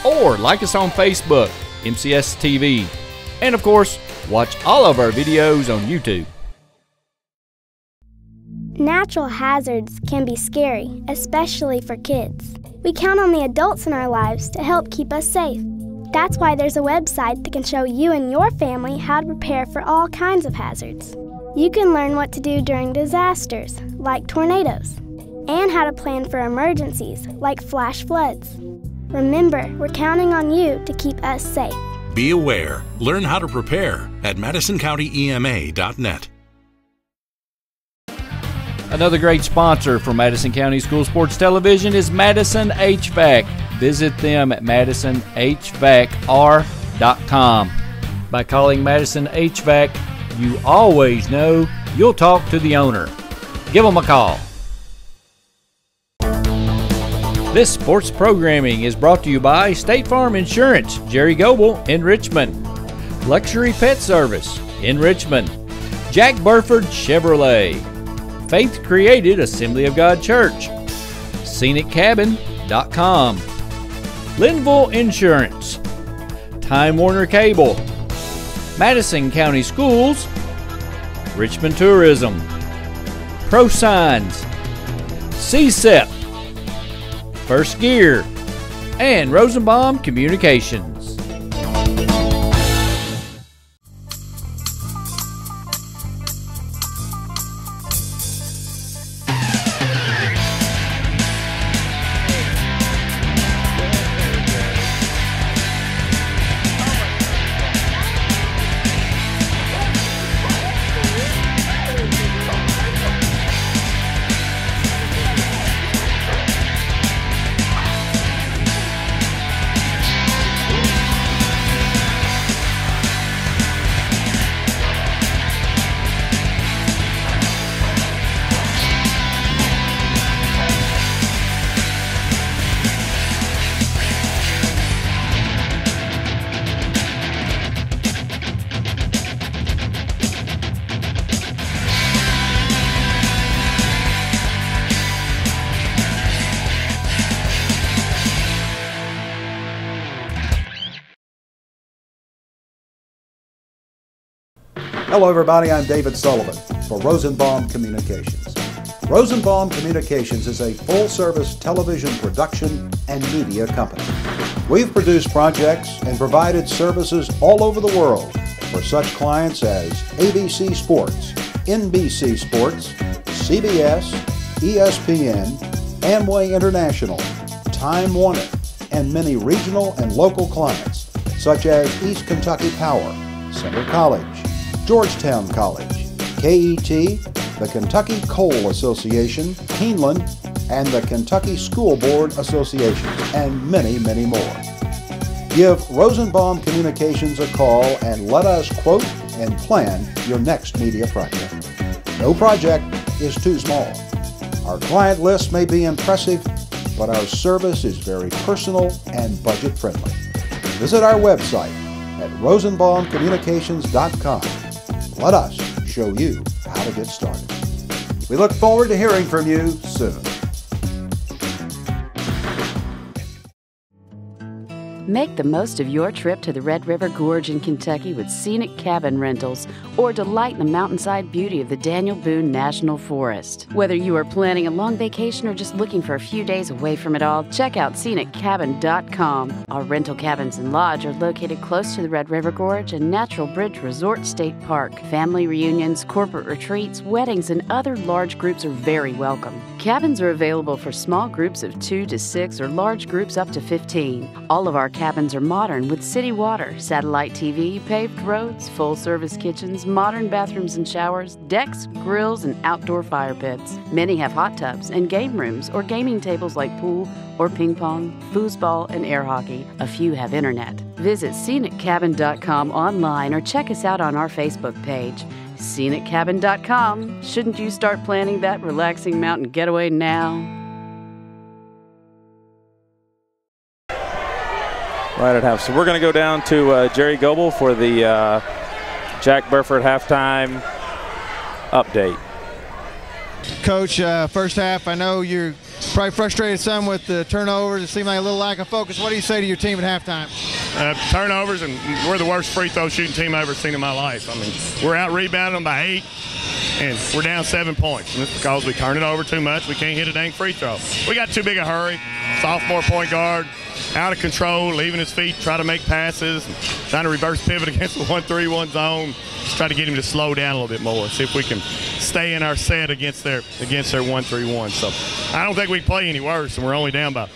or like us on Facebook, MCS TV, and of course, watch all of our videos on YouTube. Natural hazards can be scary, especially for kids. We count on the adults in our lives to help keep us safe. That's why there's a website that can show you and your family how to prepare for all kinds of hazards. You can learn what to do during disasters, like tornadoes, and how to plan for emergencies, like flash floods. Remember, we're counting on you to keep us safe. Be aware. Learn how to prepare at MadisonCountyEMA.net. Another great sponsor for Madison County School Sports Television is Madison HVAC. Visit them at MadisonHVACR.com. By calling Madison HVAC, you always know you'll talk to the owner. Give them a call. This sports programming is brought to you by State Farm Insurance, Jerry Goble in Richmond, Luxury Pet Service in Richmond, Jack Burford Chevrolet, Faith Created Assembly of God Church, ScenicCabin.com, Linville Insurance, Time Warner Cable, Madison County Schools, Richmond Tourism, Pro Signs, CSEP, First Gear, and Rosenbaum Communications. Hello everybody, I'm David Sullivan for Rosenbaum Communications. Rosenbaum Communications is a full-service television production and media company. We've produced projects and provided services all over the world for such clients as ABC Sports, NBC Sports, CBS, ESPN, Amway International, Time Warner, and many regional and local clients such as East Kentucky Power, Center College, Georgetown College, KET, the Kentucky Coal Association, Keeneland, and the Kentucky School Board Association, and many, many more. Give Rosenbaum Communications a call and let us quote and plan your next media project. No project is too small. Our client list may be impressive, but our service is very personal and budget friendly. Visit our website at rosenbaumcommunications.com. Let us show you how to get started. We look forward to hearing from you soon. Make the most of your trip to the Red River Gorge in Kentucky with Scenic Cabin Rentals, or delight in the mountainside beauty of the Daniel Boone National Forest. Whether you are planning a long vacation or just looking for a few days away from it all, check out ScenicCabin.com. Our rental cabins and lodge are located close to the Red River Gorge and Natural Bridge Resort State Park. Family reunions, corporate retreats, weddings, and other large groups are very welcome. Cabins are available for small groups of 2 to 6 or large groups up to 15. All of our cabins are modern with city water, satellite TV, paved roads, full-service kitchens, modern bathrooms and showers, decks, grills, and outdoor fire pits. Many have hot tubs and game rooms or gaming tables like pool or ping pong, foosball, and air hockey. A few have internet. Visit ScenicCabin.com online or check us out on our Facebook page. ScenicCabin.com. Shouldn't you start planning that relaxing mountain getaway now? Right at half. So we're going to go down to Jerry Goble for the Jack Burford halftime update. Coach, first half, I know you're probably frustrated some with the turnovers. It seemed like a little lack of focus. What do you say to your team at halftime? Turnovers, and we're the worst free throw shooting team I've ever seen in my life. I mean, we're out rebounding them by 8, and we're down 7 points. And it's because we turn it over too much. We can't hit a dang free throw. We got too big a hurry. Sophomore point guard, out of control, leaving his feet, try to make passes, trying to reverse pivot against the 1-3-1 zone. Just try to get him to slow down a little bit more. See if we can stay in our set against their 1-3-1. So I don't think we can play any worse, and we're only down by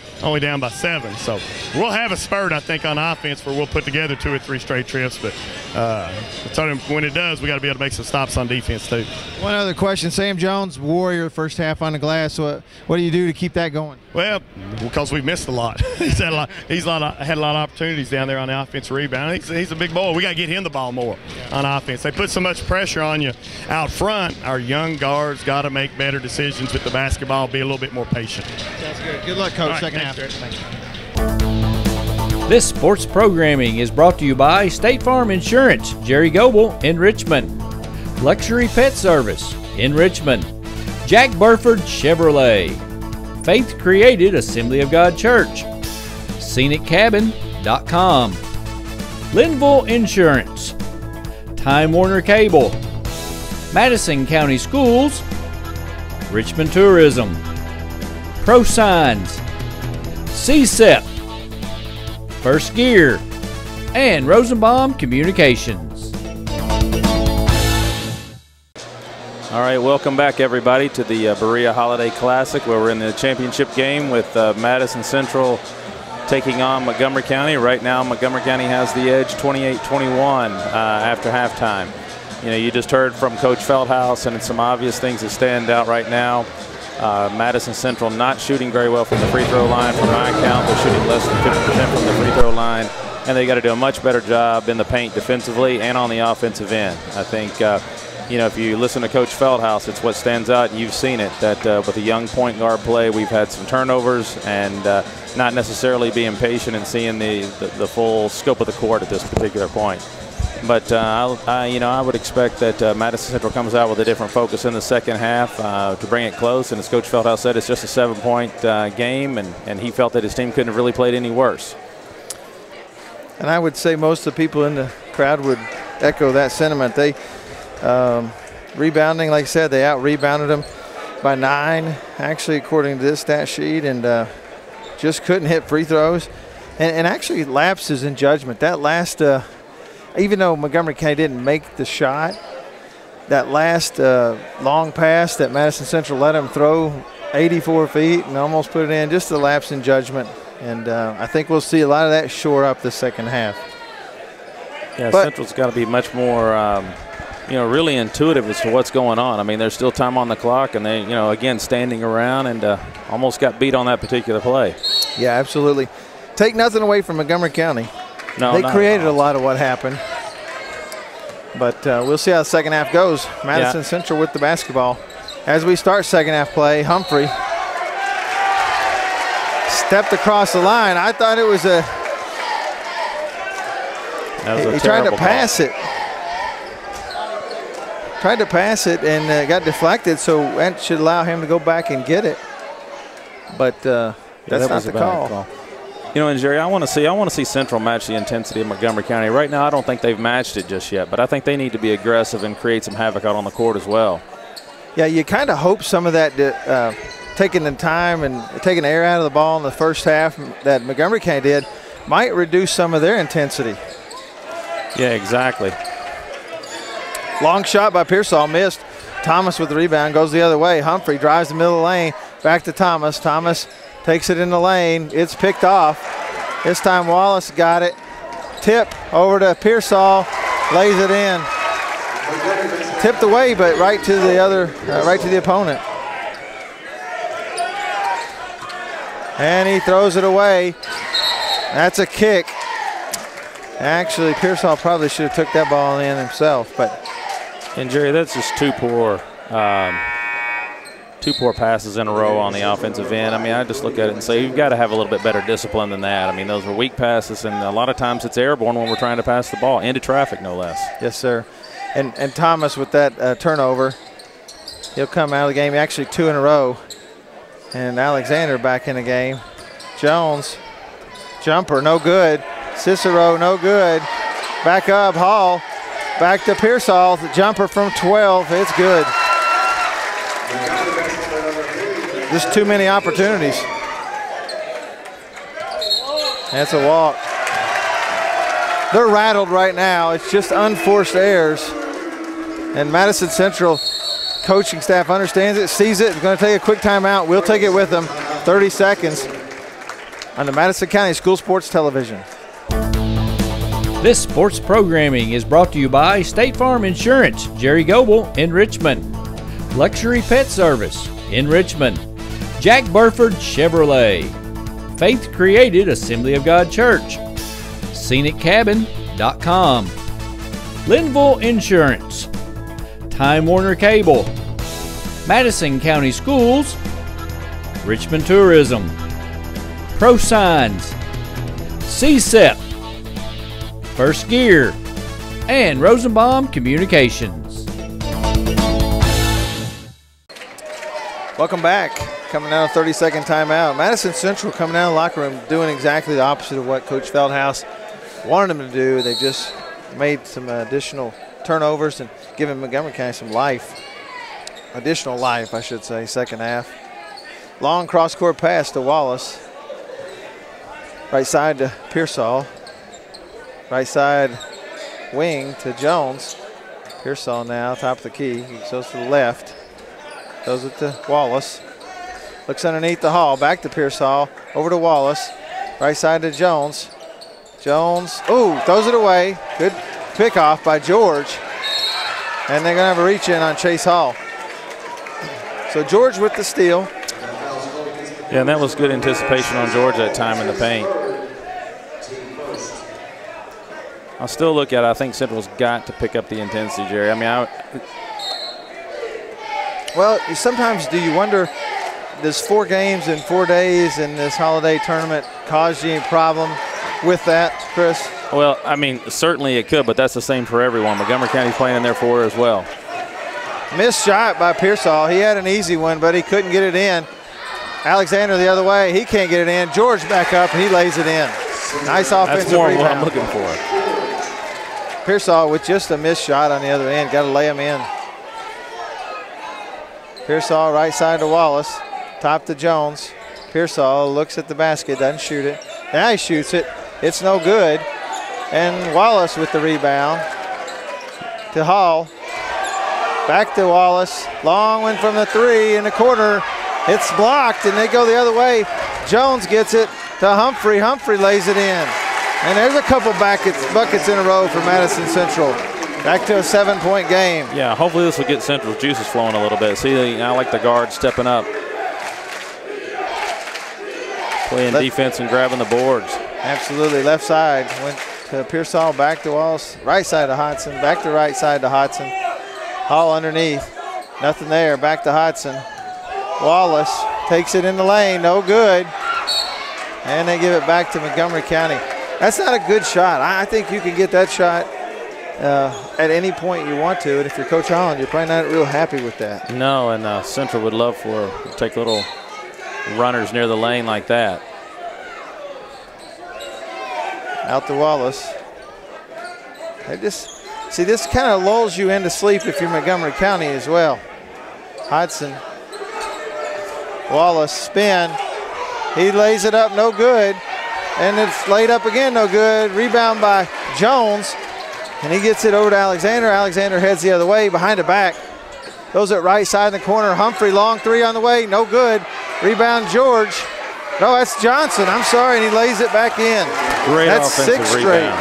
7. So we'll have a spurt, I think, on offense where we'll put together 2 or 3 straight trips. But I told him when it does, we got to be able to make some stops on defense too. One other question: Sam Jones, warrior, first half on the glass. What do you do to keep that going? Well, because we've missed a lot. He's had a lot of opportunities down there on the offensive rebound. He's a big boy. We got to get him the ball more on offense. They put so much pressure on you out front. Our young guards got to make better decisions with the basketball, be a little bit more patient. Sounds good. Good luck, Coach. Right, Second half. Thanks. This sports programming is brought to you by State Farm Insurance, Jerry Goble in Richmond, Luxury Pet Service in Richmond, Jack Burford Chevrolet, Faith Created Assembly of God Church, ScenicCabin.com, Linville Insurance, Time Warner Cable, Madison County Schools, Richmond Tourism, Pro Signs, CSEP, First Gear, and Rosenbaum Communications. All right, welcome back, everybody, to the Berea Holiday Classic, where we're in the championship game with Madison Central taking on Montgomery County. Right now, Montgomery County has the edge 28-21 after halftime. You know, you just heard from Coach Feldhouse, and it's some obvious things that stand out right now. Madison Central not shooting very well from the free throw line. From my count, they're shooting less than 50% from the free throw line, and they got to do a much better job in the paint defensively and on the offensive end. I think, you know, if you listen to Coach Feldhouse, it's what stands out, and you've seen it, that with a young point guard play, we've had some turnovers and not necessarily being patient and seeing the full scope of the court at this particular point. But you know, I would expect that Madison Central comes out with a different focus in the second half to bring it close. And as Coach Feldhouse said, it's just a 7-point game, and he felt that his team couldn't have really played any worse. And I would say most of the people in the crowd would echo that sentiment. They rebounding, like I said, they out-rebounded them by 9, actually, according to this stat sheet, and just couldn't hit free throws. And actually lapses in judgment. That last even though Montgomery County didn't make the shot, that last long pass that Madison Central let them throw 84 feet and almost put it in, just a lapse in judgment. And I think we'll see a lot of that shore up the second half. Yeah, Central's got to be much more, you know, really intuitive as to what's going on. I mean, there's still time on the clock, and they, you know, again, standing around and almost got beat on that particular play. Yeah, absolutely. Take nothing away from Montgomery County. No, they created a lot of what happened. But we'll see how the second half goes. Madison Central with the basketball. As we start second half play, Humphrey stepped across the line. I thought it was he tried to pass it. Tried to pass it and got deflected, so that should allow him to go back and get it. But that's not the call. You know, and Jerry, I want to see Central match the intensity of Montgomery County. Right now, I don't think they've matched it just yet, but I think they need to be aggressive and create some havoc out on the court as well. Yeah, you kind of hope some of that taking the time and taking the air out of the ball in the first half that Montgomery County did might reduce some of their intensity. Yeah, exactly. Long shot by Pearsall, missed. Thomas with the rebound, goes the other way. Humphrey drives the middle of the lane, back to Thomas. Thomas takes it in the lane. It's picked off. This time Wallace got it. Tip over to Pearsall, lays it in. Tipped away, but right to the other, right to the opponent. And he throws it away. That's a kick. Actually, Pearsall probably should have took that ball in himself, but. And Jerry, that's just two poor passes in a row on the offensive end. I mean, I just look at it and say you've got to have a little bit better discipline than that. I mean, those were weak passes, and a lot of times it's airborne when we're trying to pass the ball into traffic, no less. Yes, sir. And Thomas with that turnover, he'll come out of the game. Actually, 2 in a row. And Alexander back in the game. Jones, jumper, no good. Cicero, no good. Back up, Hall. Back to Pearsall, the jumper from 12. It's good. Just too many opportunities. That's a walk. They're rattled right now. It's just unforced errors. And Madison Central coaching staff understands it, sees it, is going to take a quick timeout. We'll take it with them. 30 seconds on the Madison County School Sports Television. This sports programming is brought to you by State Farm Insurance, Jerry Goble in Richmond, Luxury Pet Service in Richmond, Jack Burford Chevrolet, Faith Created Assembly of God Church, ScenicCabin.com, Linville Insurance, Time Warner Cable, Madison County Schools, Richmond Tourism, Pro Signs, CSEP, First Gear, and Rosenbaum Communications. Welcome back. Coming out of 30-second timeout. Madison Central coming out of the locker room doing exactly the opposite of what Coach Feldhouse wanted them to do. They've just made some additional turnovers and given Montgomery County some life. Additional life, I should say, second half. Long cross-court pass to Wallace. Right side to Pearsall. Right side wing to Jones. Pearsall now, top of the key. He goes to the left. Throws it to Wallace. Looks underneath the hall. Back to Pearsall. Over to Wallace. Right side to Jones. Jones, ooh, throws it away. Good pickoff by George. And they're going to have a reach in on Chase Hall. So George with the steal. Yeah, and that was good anticipation on George that time in the paint. I'll still look at it. I think Central's got to pick up the intensity, Jerry. I mean, well, sometimes do you wonder, does 4 games in 4 days in this holiday tournament cause you any problem with that, Chris? Well, I mean, certainly it could, but that's the same for everyone. Montgomery County's playing in there for it as well. Missed shot by Pearsall. He had an easy one, but he couldn't get it in. Alexander the other way. He can't get it in. George back up, and he lays it in. Nice offensive rebound. That's more what I'm looking for. Pearsall with just a missed shot on the other end. Got to lay him in. Pearsall right side to Wallace. Top to Jones. Pearsall looks at the basket, doesn't shoot it. Now he shoots it. It's no good. And Wallace with the rebound to Hall. Back to Wallace. Long one from the 3 in the corner. It's blocked, and they go the other way. Jones gets it to Humphrey. Humphrey lays it in. And there's a couple buckets in a row for Madison Central. Back to a 7-point game. Yeah, hopefully this will get Central's juices flowing a little bit. See, I like the guard stepping up. Playing defense and grabbing the boards. Absolutely. Left side went to Pearsall, back to Wallace. Right side to Hodson. Back to right side to Hodson. Hall underneath. Nothing there. Back to Hodson. Wallace takes it in the lane. No good. And they give it back to Montgomery County. That's not a good shot. I think you can get that shot at any point you want to. And if you're Coach Holland, you're probably not real happy with that. No, and Central would love to take little runners near the lane like that. Out to Wallace. See, this kind of lulls you into sleep if you're Montgomery County as well. Hodson. Wallace spin. He lays it up, no good. And it's laid up again, no good. Rebound by Jones. And he gets it over to Alexander. Alexander heads the other way, behind the back. Goes it right side in the corner. Humphrey, long 3 on the way, no good. Rebound George. No, that's Johnson. I'm sorry, and he lays it back in. Great that's offensive 6 rebound. straight.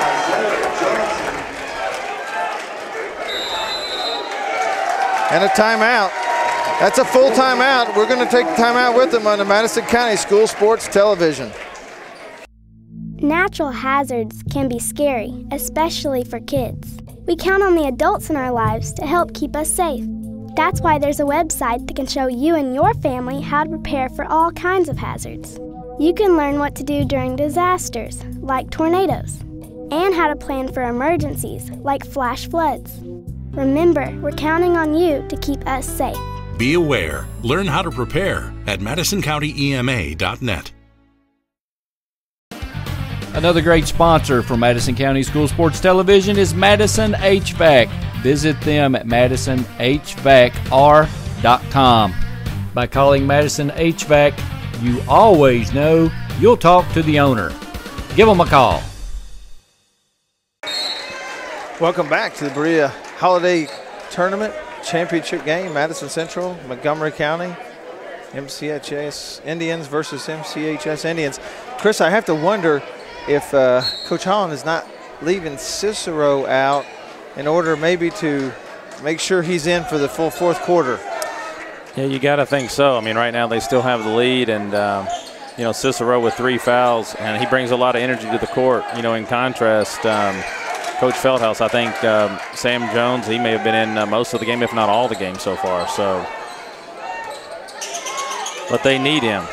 And a timeout. That's a full timeout. We're going to take the timeout with them on the Madison County School Sports Television. Natural hazards can be scary, especially for kids. We count on the adults in our lives to help keep us safe. That's why there's a website that can show you and your family how to prepare for all kinds of hazards. You can learn what to do during disasters, like tornadoes, and how to plan for emergencies, like flash floods. Remember, we're counting on you to keep us safe. Be aware. Learn how to prepare at MadisonCountyEMA.net. Another great sponsor for Madison County School Sports Television is Madison HVAC. Visit them at MadisonHVACR.com. By calling Madison HVAC, you always know you'll talk to the owner. Give them a call. Welcome back to the Berea Holiday Tournament. championship game, Madison Central, Montgomery County, MCHS Indians versus MCHS Indians. Chris, I have to wonder if Coach Holland is not leaving Cicero out in order maybe to make sure he's in for the full fourth quarter. Yeah, you got to think so. I mean, right now they still have the lead, and you know, Cicero with 3 fouls, and he brings a lot of energy to the court. You know, in contrast, Coach Feldhouse, I think Sam Jones, he may have been in most of the game, if not all the game so far. So, but they need him.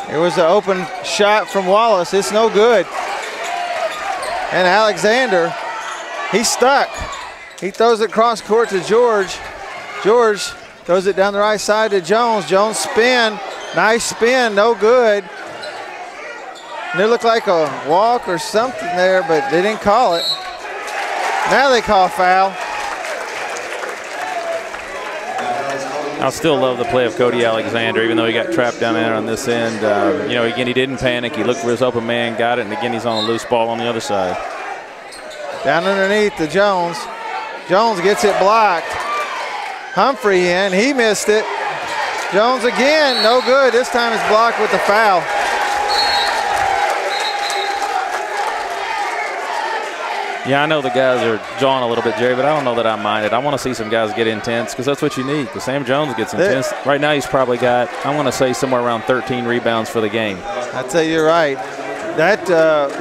It was an open shot from Wallace. It's no good. And Alexander, he's stuck. He throws it cross court to George. George throws it down the right side to Jones. Jones spin. Nice spin, no good. And it looked like a walk or something there, but they didn't call it. Now they call foul. I still love the play of Cody Alexander, even though he got trapped down there on this end. You know, again, he didn't panic. He looked for his open man, got it, and again, he's on a loose ball on the other side. Down underneath to Jones. Jones gets it blocked. Humphrey in, he missed it. Jones again, no good. This time it's blocked with the foul. Yeah, I know the guys are jawing a little bit, Jerry, but I don't know that I mind it. I want to see some guys get intense because that's what you need. Because Sam Jones gets intense. Right now he's probably got, I want to say, somewhere around 13 rebounds for the game. I'd say you're right. That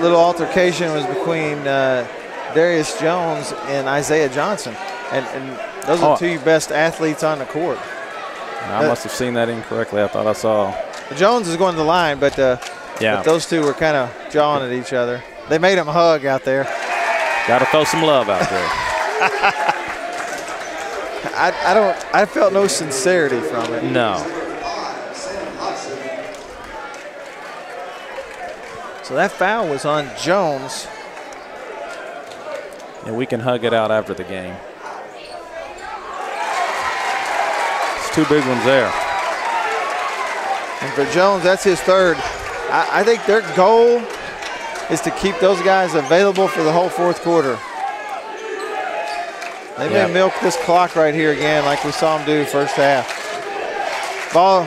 little altercation was between Darius Jones and Isaiah Johnson. And those are the 2 best athletes on the court. I must have seen that incorrectly. I thought I saw. Jones is going to the line, but those 2 were kind of jawing at each other. They made them hug out there. Got to throw some love out there. I felt no sincerity from it. No. So that foul was on Jones. And we can hug it out after the game. It's 2 big ones there. And for Jones, that's his 3rd. I think their goal is to keep those guys available for the whole fourth quarter. They may milk this clock right here again like we saw them do first half. Ball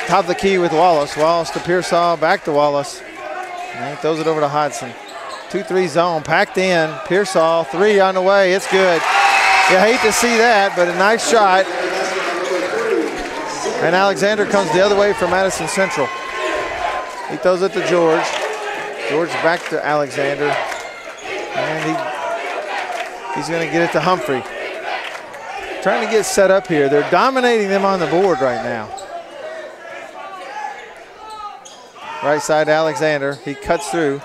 top of the key with Wallace. Wallace to Pearsall, back to Wallace. And he throws it over to Hodson. 2-3 zone, packed in. Pearsall, 3 on the way, it's good. You hate to see that, but a nice shot. And Alexander comes the other way from Madison Central. He throws it to George. George back to Alexander. And he's going to get it to Humphrey. Trying to get set up here. They're dominating them on the board right now. Right side to Alexander. He cuts through.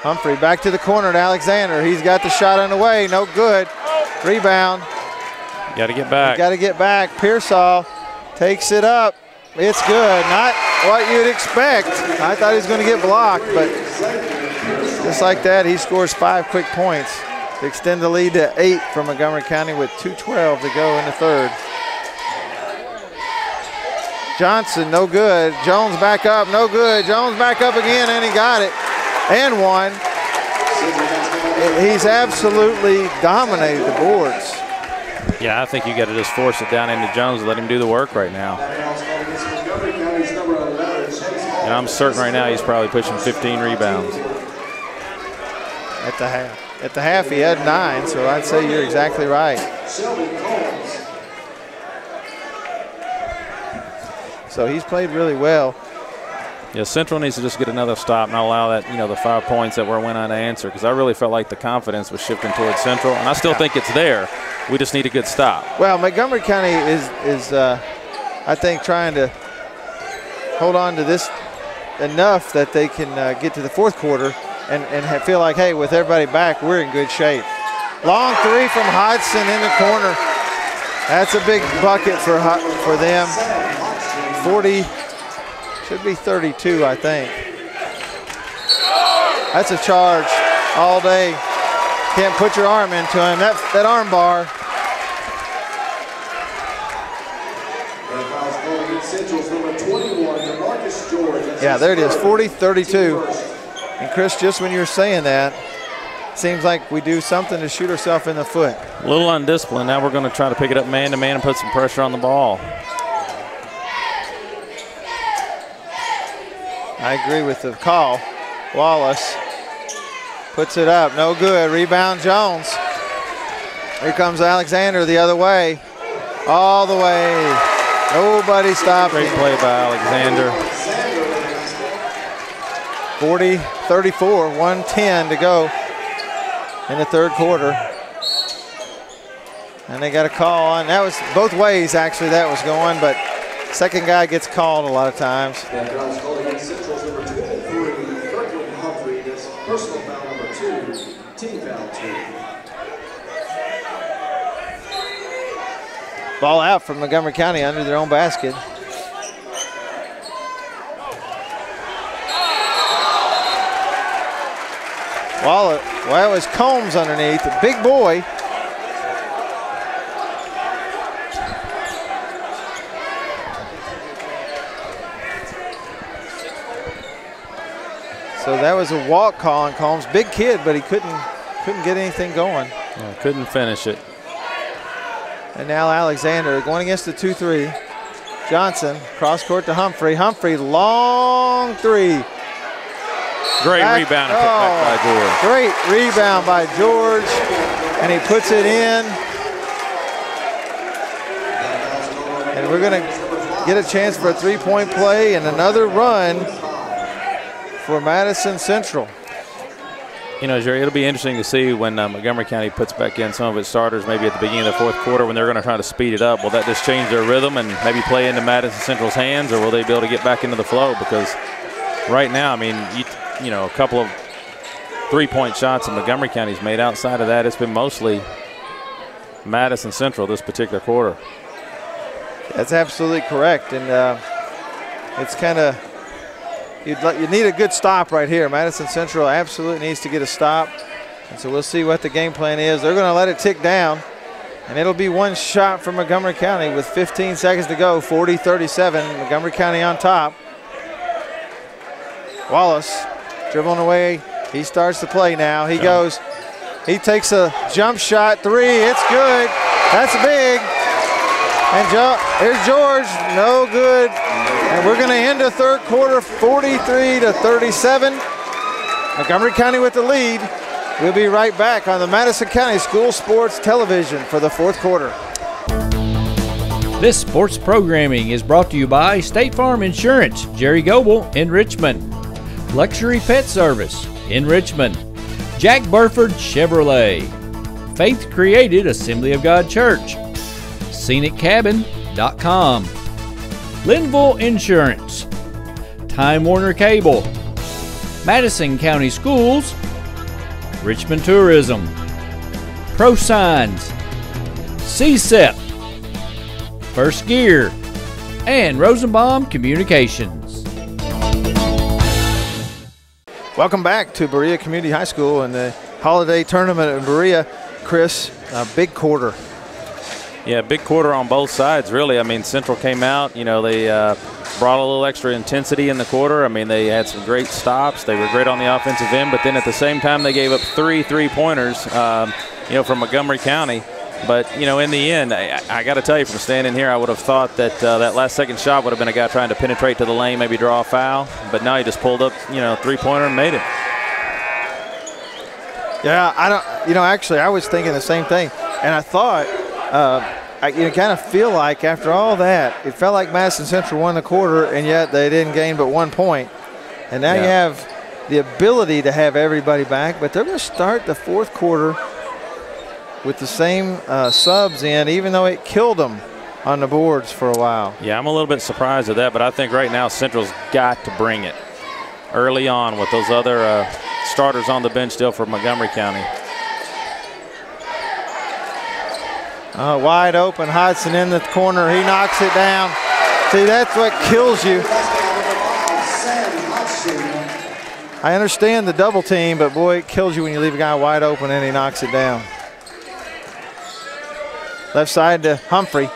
Humphrey back to the corner to Alexander. He's got the shot on the way. No good. Rebound. Got to get back. Got to get back. Pearsall takes it up. It's good. Not what you'd expect. I thought he was going to get blocked, but just like that, he scores 5 quick points to extend the lead to 8 for Montgomery County with 2:12 to go in the 3rd. Johnson, no good. Jones back up, no good. Jones back up again, and he got it. And 1. He's absolutely dominated the boards. Yeah, I think you got to just force it down into Jones and let him do the work right now. And I'm certain right now he's probably pushing 15 rebounds. At the half. At the half he had 9, so I'd say you're exactly right. So he's played really well. Yeah, Central needs to just get another stop and not allow that, you know, the 5 points that went unanswered, because I really felt like the confidence was shifting towards Central, and I still think it's there. We just need a good stop. Well, Montgomery County is I think, trying to hold on to this enough that they can get to the fourth quarter and feel like, hey, with everybody back, we're in good shape. Long 3 from Hodson in the corner. That's a big bucket for them. 40. Should be 32, I think. That's a charge all day. Can't put your arm into him. That arm bar. Yeah, there it is, 40-32. And Chris, just when you were saying that, seems like we do something to shoot ourselves in the foot. A little undisciplined. Now we're going to try to pick it up man-to-man and put some pressure on the ball. I agree with the call. Wallace puts it up, no good. Rebound Jones. Here comes Alexander the other way. All the way. Nobody stopped. Great play by Alexander. 40-34, 1:10 to go in the third quarter. And they got a call on. That was both ways, actually, that was going, but second guy gets called a lot of times. Central's number 2 and 3, Kirkland Humphrey. That's personal foul number 2, team foul 2. Ball out from Montgomery County under their own basket. Well, it was Combs underneath, a big boy. So that was a walk call on Combs. Big kid, but he couldn't get anything going. Yeah, couldn't finish it. And now Alexander going against the 2-3. Johnson, cross court to Humphrey. Humphrey, long three. Great rebound and put back by George. Great rebound by George, and he puts it in. And we're going to get a chance for a three-point play and another run for Madison Central. You know, Jerry, it'll be interesting to see when Montgomery County puts back in some of its starters maybe at the beginning of the fourth quarter when they're going to try to speed it up. Will that just change their rhythm and maybe play into Madison Central's hands, or will they be able to get back into the flow? Because right now, I mean, you know, a couple of three-point shots that Montgomery County's made. Outside of that, it's been mostly Madison Central this particular quarter. That's absolutely correct, and it's kind of you need a good stop right here. Madison Central absolutely needs to get a stop, and so we'll see what the game plan is. They're going to let it tick down, and it'll be one shot from Montgomery County with 15 seconds to go. 40-37, Montgomery County on top. Wallace dribbling away. He starts to play now. He goes. He takes a jump shot three. It's good. That's big. And here's George. No good. And we're going to end the third quarter 43-37. Montgomery County with the lead. We'll be right back on the Madison County School Sports Television for the fourth quarter. This sports programming is brought to you by State Farm Insurance, Jerry Goble in Richmond. Luxury Pet Service in Richmond. Jack Burford Chevrolet. Faith Created Assembly of God Church. ScenicCabin.com. Linville Insurance. Time Warner Cable. Madison County Schools. Richmond Tourism. Pro Signs. CSEP. First Gear. And Rosenbaum Communications. Welcome back to Berea Community High School and the holiday tournament in Berea. Chris, a big quarter. Yeah, big quarter on both sides, really. I mean, Central came out, you know, they brought a little extra intensity in the quarter. I mean, they had some great stops. They were great on the offensive end, but then at the same time, they gave up 3 3-pointers, you know, from Montgomery County. But, you know, in the end, I got to tell you, from standing here, I would have thought that that last second shot would have been a guy trying to penetrate to the lane, maybe draw a foul. But now he just pulled up, you know, 3-pointer and made it. Yeah, actually, I was thinking the same thing. And I thought, you kind of feel like after all that, it felt like Madison Central won the quarter, and yet they didn't gain but 1 point. And now you have the ability to have everybody back, but they're going to start the fourth quarter with the same subs in, even though it killed them on the boards for a while. Yeah, I'm a little bit surprised at that, but I think right now Central's got to bring it early on with those other starters on the bench still for Montgomery County. Wide open, Hodson in the corner. He knocks it down. See, that's what kills you. I understand the double team, but boy, it kills you when you leave a guy wide open and he knocks it down. Left side to Humphrey.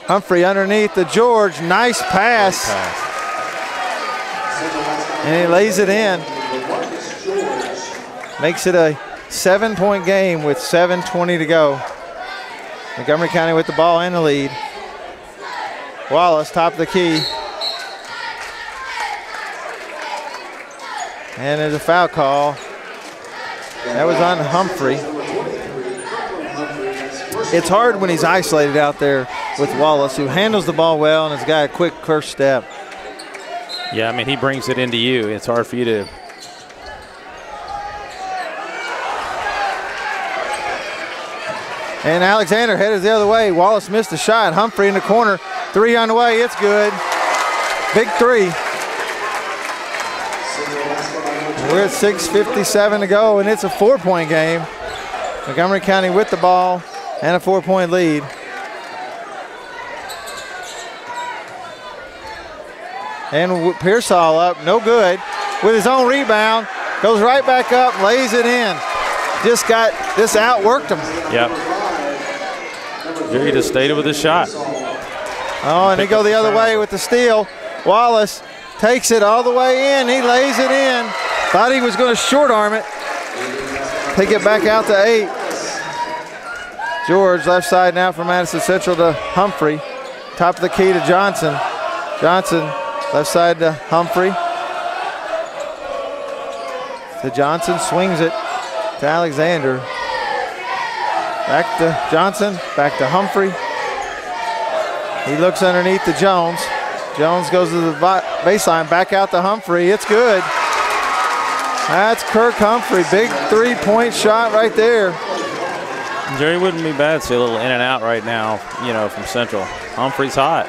Humphrey underneath to George. Nice pass. And he lays it in. Makes it a 7-point game with 7:20 to go. Montgomery County with the ball and the lead. Wallace, top of the key. And there's a foul call. That was on Humphrey. It's hard when he's isolated out there with Wallace, who handles the ball well and has got a quick first step. Yeah, I mean, he brings it into you. It's hard for you to. And Alexander headed the other way. Wallace missed a shot. Humphrey in the corner. 3 on the way. It's good. Big 3. We're at 6:57 to go, and it's a 4-point game. Montgomery County with the ball and a 4-point lead. And Pearsall up, no good. With his own rebound, goes right back up, lays it in. Just got this outworked him. Yep. Jerry just stayed with his shot. Oh, and they go the other way with the steal. Wallace takes it all the way in. He lays it in. Thought he was going to short arm it. Take it back out to 8. George left side now from Madison Central to Humphrey. Top of the key to Johnson. Johnson left side to Humphrey. To Johnson, swings it to Alexander. Back to Johnson, back to Humphrey. He looks underneath to Jones. Jones goes to the baseline, back out to Humphrey. It's good. That's Kirk Humphrey. Big 3-point shot right there. Jerry wouldn't be bad to see a little in and out right now, you know, from Central. Humphrey's hot.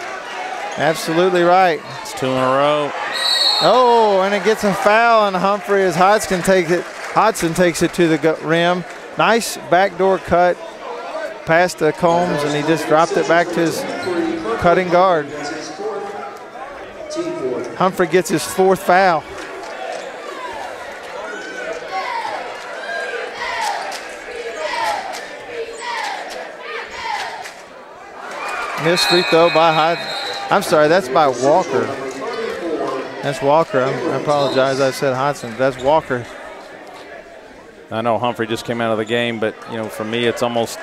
Absolutely right. It's 2 in a row. Oh, and it gets a foul on Humphrey as Hodgson takes it to the rim. Nice backdoor cut past the Combs, and he just dropped it back to his cutting guard. Humphrey gets his 4th foul. Missed free throw by I'm sorry, that's by Walker. That's Walker. I apologize, I said Hodgson. That's Walker. I know Humphrey just came out of the game, but, you know, for me, it's almost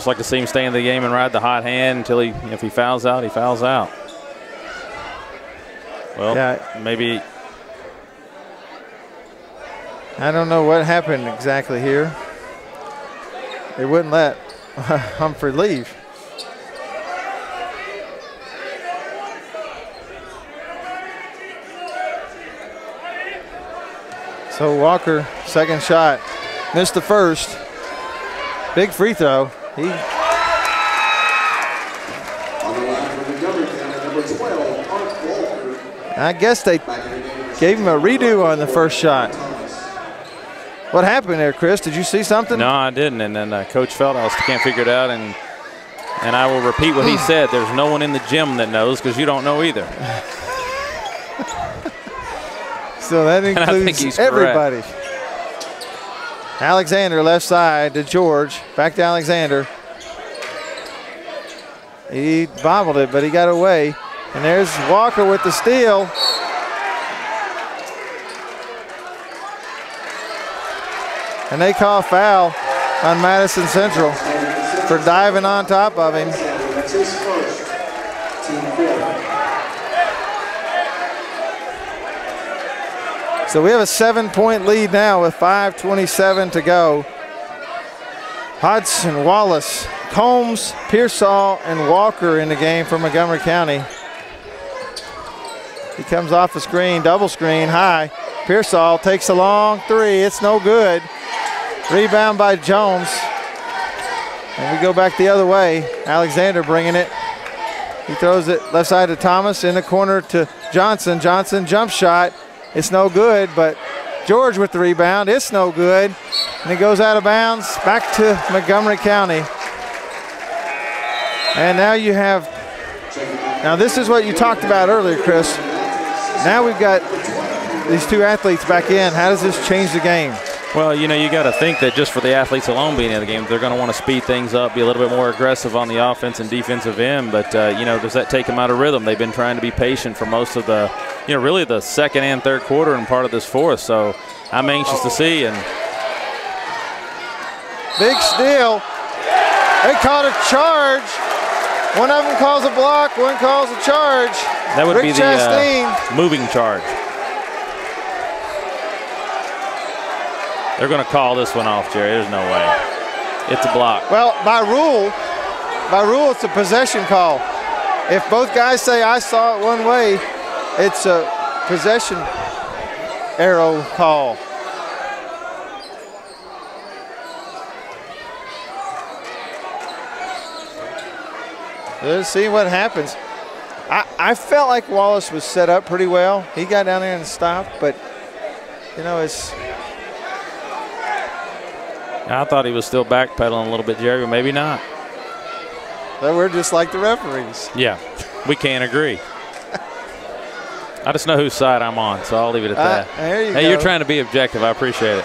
like to see him stay in the game and ride the hot hand until if he fouls out, he fouls out. Well, yeah. Maybe. I don't know what happened exactly here. They wouldn't let Humphrey leave. So Walker, second shot, missed the first. Big free throw. I guess they gave him a redo on the first shot. What happened there, Chris? Did you see something? No, I didn't. And then Coach Feldhouse can't figure it out. And I will repeat what he said. There's no one in the gym that knows because you don't know either. So that includes everybody. Alexander left side to George. Back to Alexander. He bobbled it, but he got away. And there's Walker with the steal. And they call foul on Madison Central for diving on top of him. That's his first. Team 4. So we have a 7-point lead now with 5:27 to go. Hodgson, Wallace, Combs, Pearsall, and Walker in the game for Montgomery County. He comes off the screen, double screen, high. Pearsall takes a long 3. It's no good. Rebound by Jones. And we go back the other way. Alexander bringing it. He throws it left side to Thomas, in the corner to Johnson. Johnson jump shot. It's no good, but George with the rebound. It's no good. And it goes out of bounds back to Montgomery County. And now you have, now this is what you talked about earlier, Chris. Now we've got these 2 athletes back in. How does this change the game? Well, you know, you got to think that just for the athletes alone being in the game, they're going to want to speed things up, be a little bit more aggressive on the offense and defensive end. But, you know, does that take them out of rhythm? They've been trying to be patient for most of the really the second and third quarter and part of this fourth. So I'm anxious to see. And big steal. They caught a charge. One of them calls a block, one calls a charge. That would Rick be the moving charge. They're going to call this one off, Jerry. There's no way. It's a block. Well, by rule, it's a possession call. If both guys say I saw it one way, it's a possession arrow call. Let's see what happens. I felt like Wallace was set up pretty well. He got down there and stopped, but it's. I thought he was still backpedaling a little bit, Jerry, but maybe not. But we're just like the referees. Yeah, we can't agree. I just know whose side I'm on, so I'll leave it at that. There you go. Hey, you're trying to be objective. I appreciate it.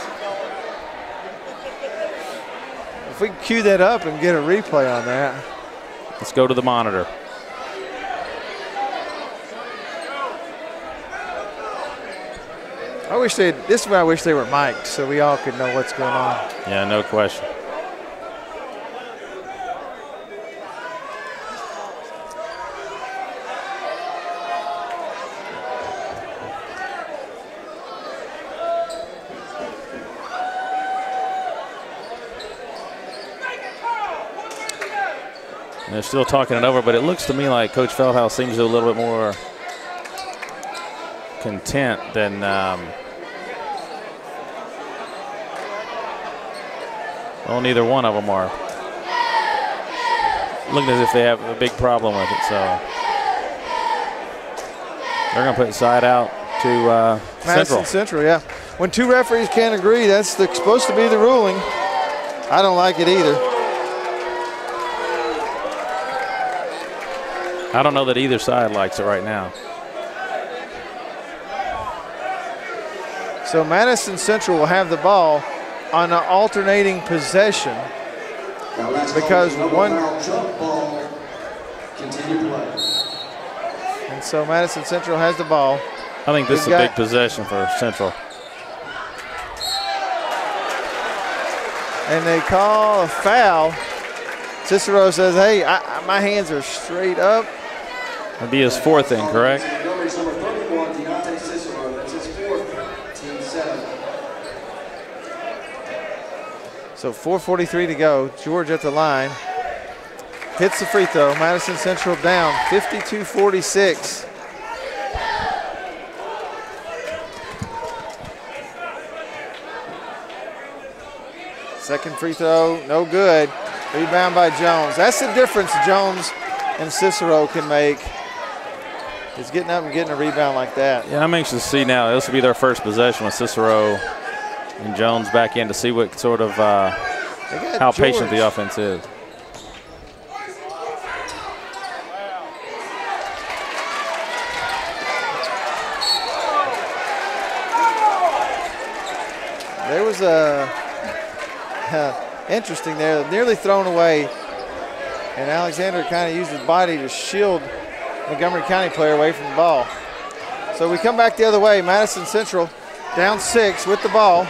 If we can cue that up and get a replay on that. Let's go to the monitor. This is why I wish they were mic'd so we all could know what's going on. Yeah, no question. And they're still talking it over, but it looks to me like Coach Feldhouse seems to be a little bit more content than well, neither one of them are. Looking as if they have a big problem with it, so they're going to put it side out to Madison Central, yeah. When two referees can't agree, that's supposed to be the ruling. I don't like it either. I don't know that either side likes it right now. So Madison Central will have the ball on an alternating possession because one. And so Madison Central has the ball. I think this is a big possession for Central. And they call a foul. Cicero says, hey, my hands are straight up. That'd be his fourth thing, correct? So 4:43 to go. George at the line. Hits the free throw. Madison Central down 52-46. Second free throw, no good. Rebound by Jones. That's the difference Jones and Cicero can make. Is getting up and getting a rebound like that. Yeah, I'm anxious to see now. This will be their first possession with Cicero and Jones back in to see what sort of how patient the offense is. There was a interesting there, nearly thrown away, and Alexander kind of used his body to shield Montgomery County player away from the ball. So we come back the other way. Madison Central down 6 with the ball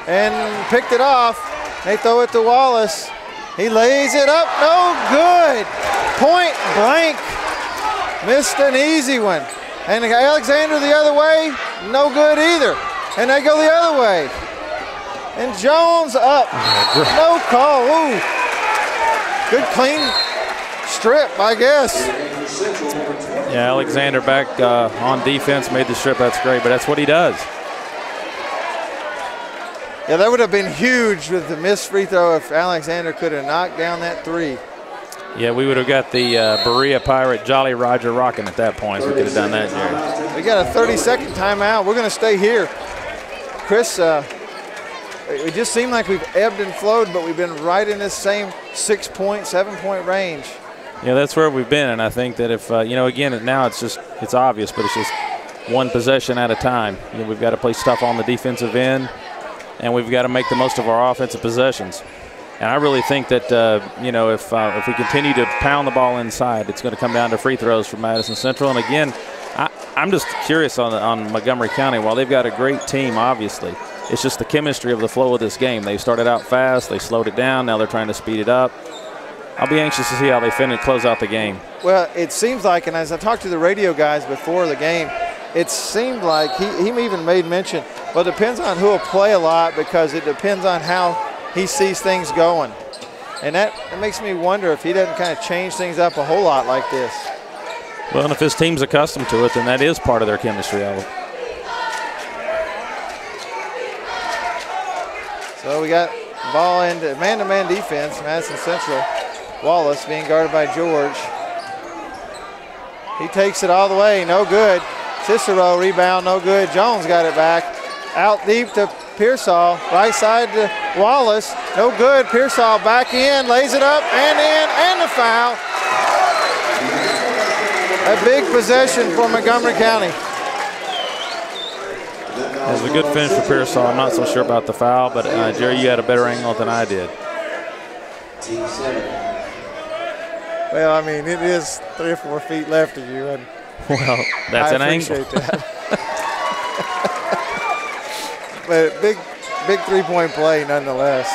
and picked it off. They throw it to Wallace. He lays it up, no good. Point blank, missed an easy one. And Alexander the other way, no good either. And they go the other way. And Jones up, no call. Ooh. Good clean strip, I guess. Yeah, Alexander back on defense, made the strip. That's great, but that's what he does. Yeah, that would have been huge with the missed free throw if Alexander could have knocked down that three. Yeah, we would have got the Berea Pirate Jolly Roger rocking at that point. We could have done that, Jerry. We got a 30-second timeout. We're going to stay here. Chris, it just seemed like we've ebbed and flowed, but we've been right in this same 6-point, 7-point range. Yeah, that's where we've been, and I think that if, again, now it's obvious, but it's just one possession at a time. We've got to play stuff on the defensive end, and we've got to make the most of our offensive possessions. And I really think that, if we continue to pound the ball inside, it's going to come down to free throws for Madison Central. And again, I'm just curious on Montgomery County. While they've got a great team, obviously, it's just the chemistry of the flow of this game. They started out fast, they slowed it down, now they're trying to speed it up. I'll be anxious to see how they close out the game. Well, it seems like, and as I talked to the radio guys before the game, it seemed like he even made mention, well, it depends on who will play a lot because it depends on how he sees things going. And that makes me wonder if he doesn't kind of change things up a whole lot like this. Well, and if his team's accustomed to it, then that is part of their chemistry. So we got ball into man-to-man defense, Madison Central. Wallace being guarded by George. He takes it all the way, no good. Cicero rebound, no good. Jones got it back. Out deep to Pearsall, right side to Wallace, no good. Pearsall back in, lays it up and in, and the foul. A big possession for Montgomery County. It was a good finish for Pearsall. I'm not so sure about the foul, but Jerry, you had a better angle than I did. Well, I mean, it is 3 or 4 feet left of you, and well, that's an angle. That. But big three-point play nonetheless.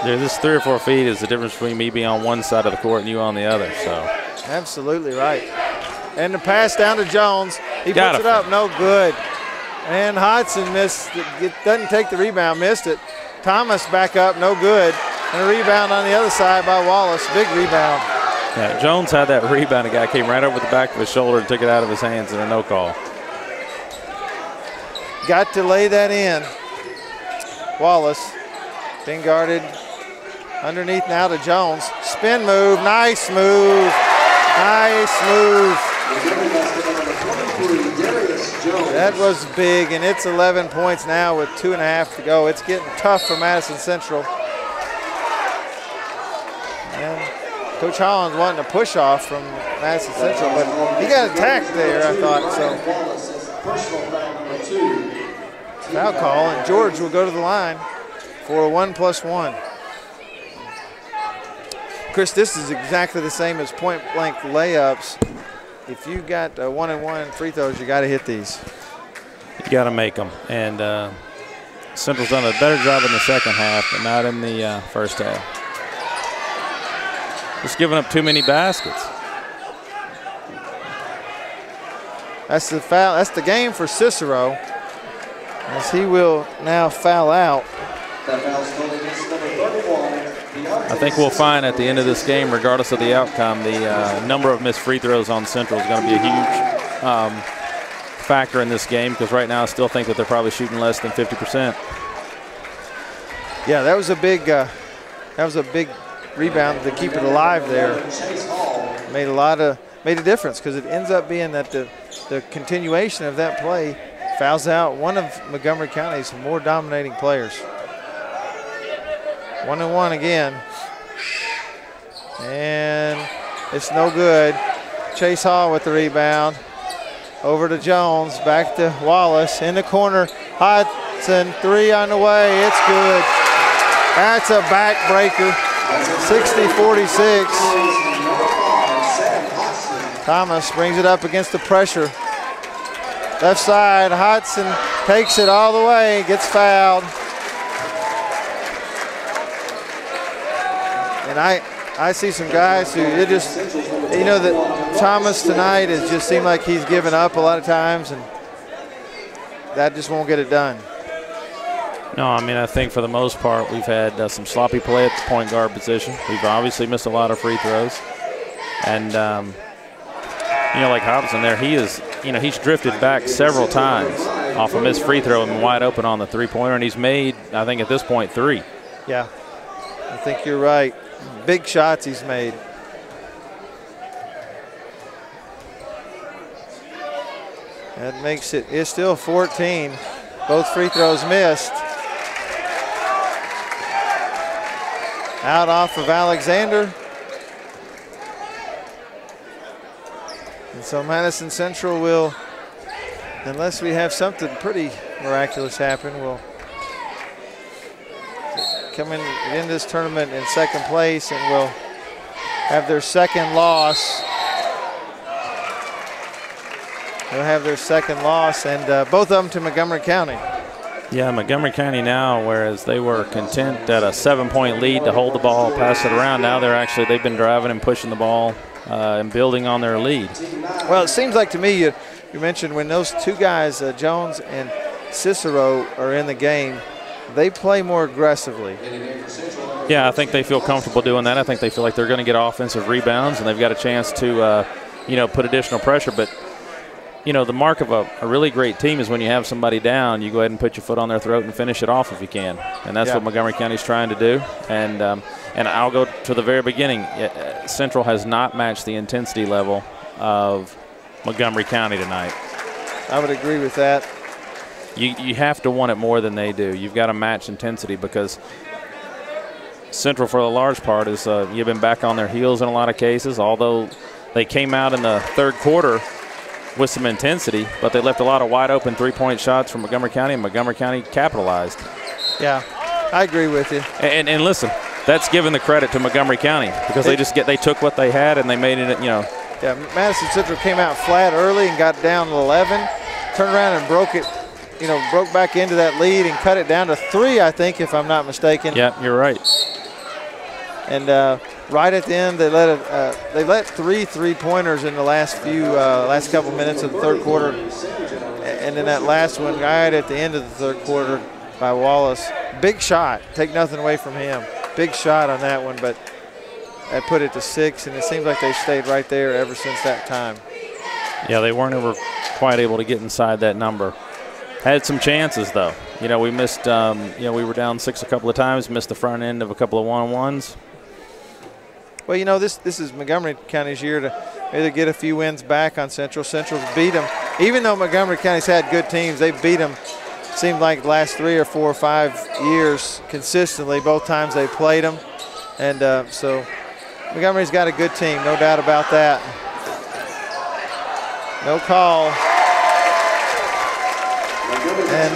Dude, this 3 or 4 feet is the difference between me being on one side of the court and you on the other. So absolutely right. And the pass down to Jones. He puts it up, no good. And Hodson missed, doesn't take the rebound, missed it. Thomas back up, no good. And a rebound on the other side by Wallace, big rebound. Yeah, Jones had that rebound. A guy came right over the back of his shoulder and took it out of his hands in a no call. Got to lay that in. Wallace being guarded underneath now to Jones. Spin move, nice move, nice move. That was big, and it's 11 points now with 2.5 to go. It's getting tough for Madison Central. And Coach Holland's wanting a push off from Madison Central, but he got attacked there, I thought. So foul call, and George will go to the line for a 1+1. Chris, this is exactly the same as point-blank layups. If you got 1-and-1 free throws, you got to hit these. You got to make them, and Central's done a better job in the second half, but not in the first half. Just giving up too many baskets. That's the foul. That's the game for Cicero, as he will now foul out. I think we'll find at the end of this game, regardless of the outcome, the number of missed free throws on Central is going to be a huge factor in this game, because right now I still think that they're probably shooting less than 50%. Yeah, that was a big rebound to keep it alive there. Made a difference, because it ends up being that the continuation of that play fouls out one of Montgomery County's more dominating players. 1-and-1 again. And it's no good. Chase Hall with the rebound. Over to Jones, back to Wallace in the corner. Hodson, 3 on the way, it's good. That's a backbreaker, 60-46. Thomas brings it up against the pressure. Left side, Hodson takes it all the way, gets fouled. And I see some guys who that Thomas tonight has just seemed like he's given up a lot of times, and that just won't get it done. No, I mean, I think for the most part we've had some sloppy play at the point guard position. We've obviously missed a lot of free throws. And, like Hobson there, he's drifted back several times off a missed free throw and wide open on the three-pointer, and he's made, I think at this point, 3. Yeah, I think you're right. Big shots he's made. That makes it's still 14. Both free throws missed. Out off of Alexander. And so Madison Central will, unless we have something pretty miraculous happen, will come in this tournament in second place and will have their second loss They'll have their second loss, and both of them to Montgomery County. Yeah, Montgomery County now, whereas they were content at a 7-point lead to hold the ball, pass it around, now they've been driving and pushing the ball and building on their lead. Well, it seems like to me, you mentioned when those two guys, Jones and Cicero, are in the game, they play more aggressively. Yeah, I think they feel comfortable doing that. I think they feel like they're going to get offensive rebounds, and they've got a chance to, put additional pressure. But, the mark of a really great team is when you have somebody down, you go ahead and put your foot on their throat and finish it off if you can. And that's what Montgomery County's trying to do. And I'll go to the very beginning. Central has not matched the intensity level of Montgomery County tonight. I would agree with that. You have to want it more than they do. You've got to match intensity because Central, for the large part, is you've been back on their heels in a lot of cases, although they came out in the third quarter with some intensity, but they left a lot of wide-open three-point shots from Montgomery County, and Montgomery County capitalized. Yeah, I agree with you. And listen, that's giving the credit to Montgomery County because they took what they had and they made it, Yeah, Madison Central came out flat early and got down 11, turned around and broke back into that lead and cut it down to 3, I think, if I'm not mistaken. Yeah, you're right. And right at the end, they let 3 3-pointers in the last couple minutes of the third quarter, and then that last one, right at the end of the third quarter by Wallace, big shot. Take nothing away from him. Big shot on that one, but I put it to 6, and it seems like they stayed right there ever since that time. Yeah, they weren't ever quite able to get inside that number. Had some chances, though. We missed, we were down 6 a couple of times, missed the front end of a couple of one-on-ones. Well, this is Montgomery County's year to either get a few wins back on Central. Central's beat them. Even though Montgomery County's had good teams, they've beat them, seemed like the last 3 or 4 or 5 years consistently, both times they played them. And so Montgomery's got a good team, no doubt about that. No call. And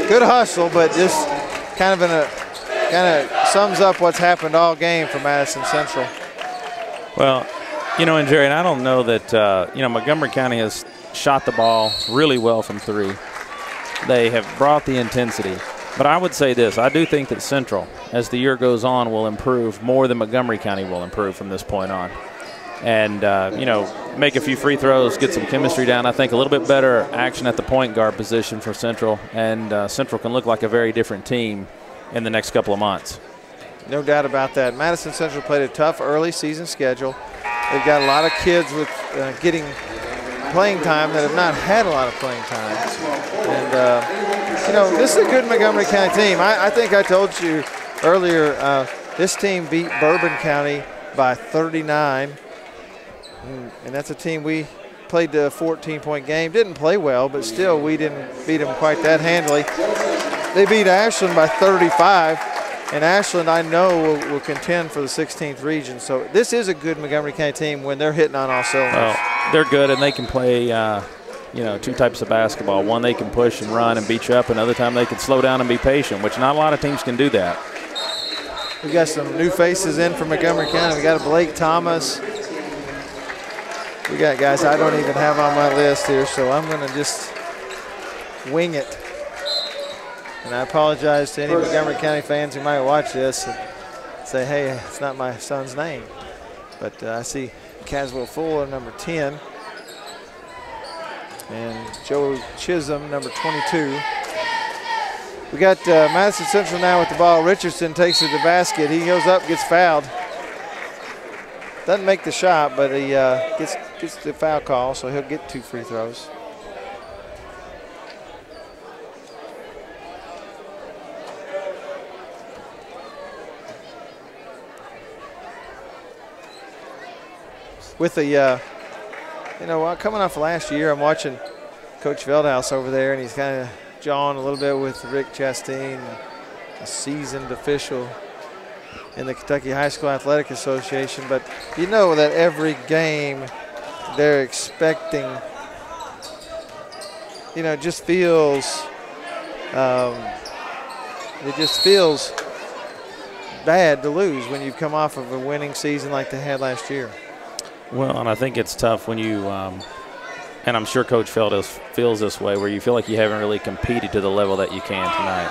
good hustle, but just kind of sums up what's happened all game for Madison Central. Well, and Jerry, I don't know that, Montgomery County has shot the ball really well from 3. They have brought the intensity. But I would say this, I do think that Central, as the year goes on, will improve more than Montgomery County will improve from this point on. And, make a few free throws, get some chemistry down. I think a little bit better action at the point guard position for Central, and Central can look like a very different team in the next couple of months. No doubt about that. Madison Central played a tough early season schedule. They've got a lot of kids with getting playing time that have not had a lot of playing time. And, this is a good Montgomery County team. I think I told you earlier, this team beat Bourbon County by 39. And that's a team we played the 14-point game. Didn't play well, but still we didn't beat them quite that handily. They beat Ashland by 35, and Ashland I know will contend for the 16th region. So this is a good Montgomery County team when they're hitting on all cylinders. Well, they're good, and they can play, 2 types of basketball. One, they can push and run and beat you up. Another time they can slow down and be patient, which not a lot of teams can do that. We got some new faces in from Montgomery County. We got a Blake Thomas. We got guys I don't even have on my list here, so I'm going to just wing it. And I apologize to any Montgomery County fans who might watch this and say, hey, it's not my son's name. But I see Caswell Fuller, number 10, and Joe Chisholm, number 22. We got Madison Central now with the ball. Richardson takes it to the basket. He goes up, gets fouled. Doesn't make the shot, but he gets the foul call, so he'll get 2 free throws. With the, coming off last year, I'm watching Coach Veldhouse over there, and he's kind of jawing a little bit with Rick Chastain, a seasoned official in the Kentucky High School Athletic Association. But you know that every game they're expecting, it just feels bad to lose when you've come off of a winning season like they had last year. Well, and I think it's tough when you, And I'm sure Coach feels this way, where you feel like you haven't really competed to the level that you can tonight.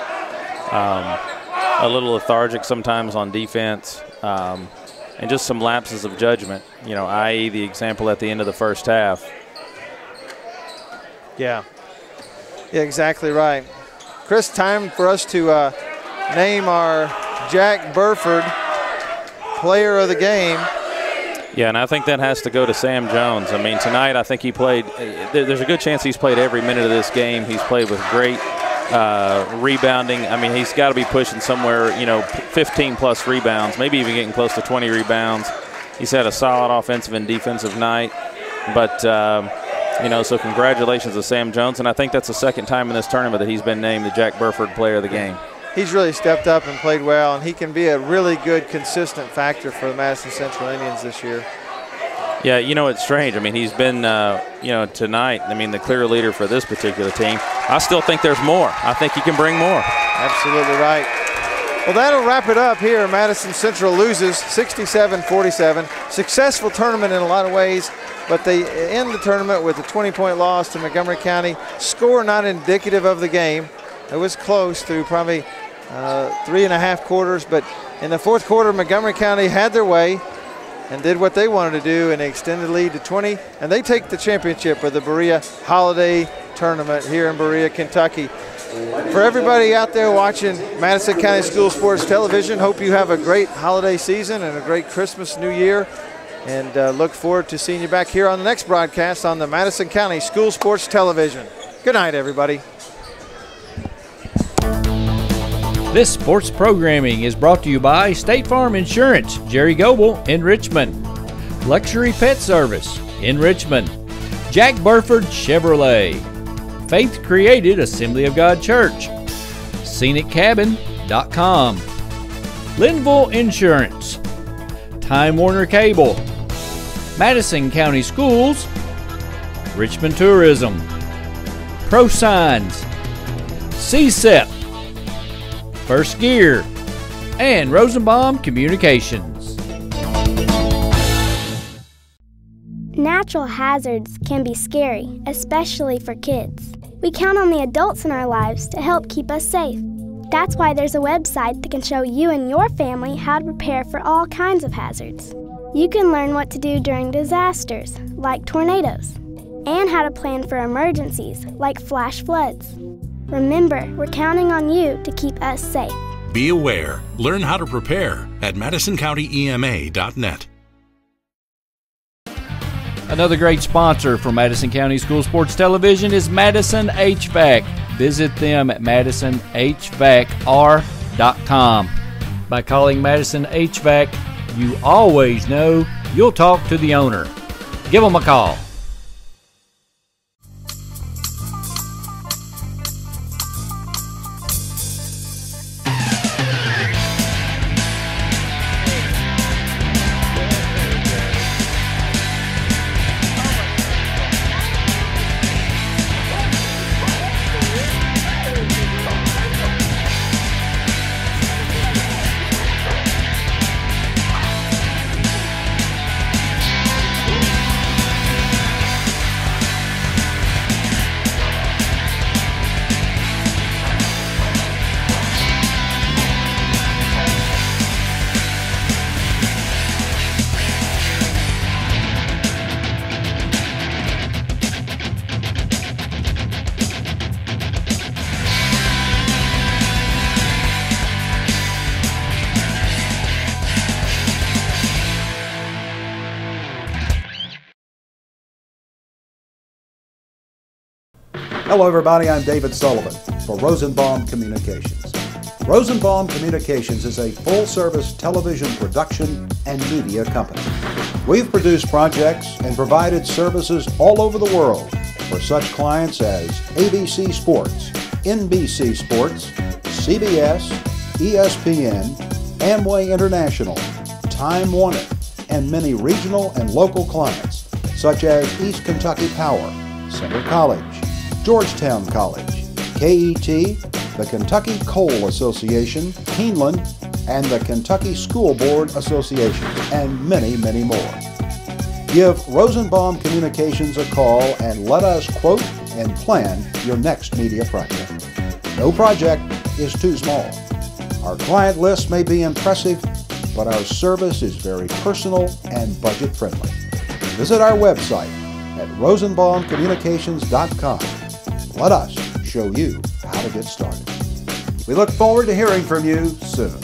A little lethargic sometimes on defense, and just some lapses of judgment, i.e. the example at the end of the first half. Yeah, exactly right. Chris, time for us to name our Jack Burford player of the game. Yeah, and I think that has to go to Sam Jones. I mean, tonight I think he played – there's a good chance he's played every minute of this game. He's played with great rebounding. I mean, he's got to be pushing somewhere, 15-plus rebounds, maybe even getting close to 20 rebounds. He's had a solid offensive and defensive night. But, so congratulations to Sam Jones. And I think that's the second time in this tournament that he's been named the Jack Burford Player of the Game. He's really stepped up and played well, and he can be a really good, consistent factor for the Madison Central Indians this year. Yeah, it's strange. I mean, he's been, tonight, the clear leader for this particular team. I still think there's more. I think he can bring more. Absolutely right. Well, that'll wrap it up here. Madison Central loses 67-47. Successful tournament in a lot of ways, but they end the tournament with a 20-point loss to Montgomery County. Score not indicative of the game. It was close through probably 3.5 quarters, but in the fourth quarter, Montgomery County had their way and did what they wanted to do, and they extended the lead to 20, and they take the championship of the Berea Holiday Tournament here in Berea, Kentucky. For everybody out there watching Madison County School Sports Television, hope you have a great holiday season and a great Christmas, New Year, and look forward to seeing you back here on the next broadcast on the Madison County School Sports Television. Good night, everybody. This sports programming is brought to you by State Farm Insurance, Jerry Goble in Richmond, Luxury Pet Service in Richmond, Jack Burford Chevrolet, Faith Created Assembly of God Church, ScenicCabin.com, Linville Insurance, Time Warner Cable, Madison County Schools, Richmond Tourism, Pro Signs, CSEP, First Gear, and Rosenbaum Communications. Natural hazards can be scary, especially for kids. We count on the adults in our lives to help keep us safe. That's why there's a website that can show you and your family how to prepare for all kinds of hazards. You can learn what to do during disasters, like tornadoes, and how to plan for emergencies, like flash floods. Remember, we're counting on you to keep us safe. Be aware. Learn how to prepare at MadisonCountyEMA.net. Another great sponsor for Madison County School Sports Television is Madison HVAC. Visit them at MadisonHVACR.com. By calling Madison HVAC, you always know you'll talk to the owner. Give them a call. Hello everybody, I'm David Sullivan for Rosenbaum Communications. Rosenbaum Communications is a full-service television production and media company. We've produced projects and provided services all over the world for such clients as ABC Sports, NBC Sports, CBS, ESPN, Amway International, Time Warner, and many regional and local clients such as East Kentucky Power, Center College, Georgetown College, KET, the Kentucky Coal Association, Keeneland, and the Kentucky School Board Association, and many, many more. Give Rosenbaum Communications a call and let us quote and plan your next media project. No project is too small. Our client list may be impressive, but our service is very personal and budget friendly. Visit our website at rosenbaumcommunications.com. Let us show you how to get started. We look forward to hearing from you soon.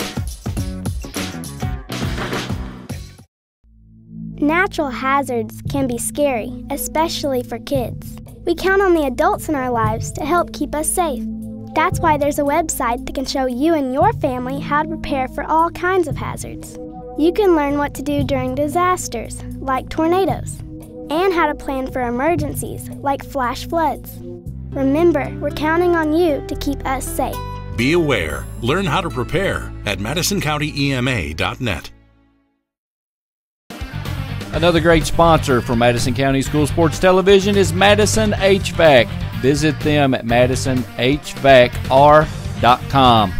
Natural hazards can be scary, especially for kids. We count on the adults in our lives to help keep us safe. That's why there's a website that can show you and your family how to prepare for all kinds of hazards. You can learn what to do during disasters, like tornadoes, and how to plan for emergencies, like flash floods. Remember, we're counting on you to keep us safe. Be aware. Learn how to prepare at MadisonCountyEMA.net. Another great sponsor for Madison County School Sports Television is Madison HVAC. Visit them at MadisonHVACR.com.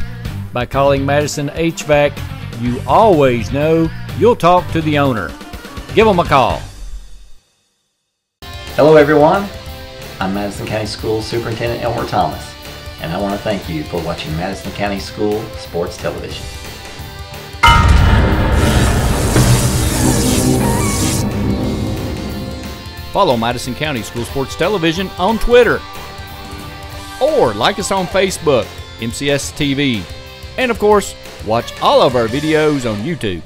By calling Madison HVAC, you always know you'll talk to the owner. Give them a call. Hello everyone, I'm Madison County School Superintendent Elmer Thomas, and I want to thank you for watching Madison County School Sports Television. Follow Madison County School Sports Television on Twitter, or like us on Facebook, MCS TV, and of course, watch all of our videos on YouTube.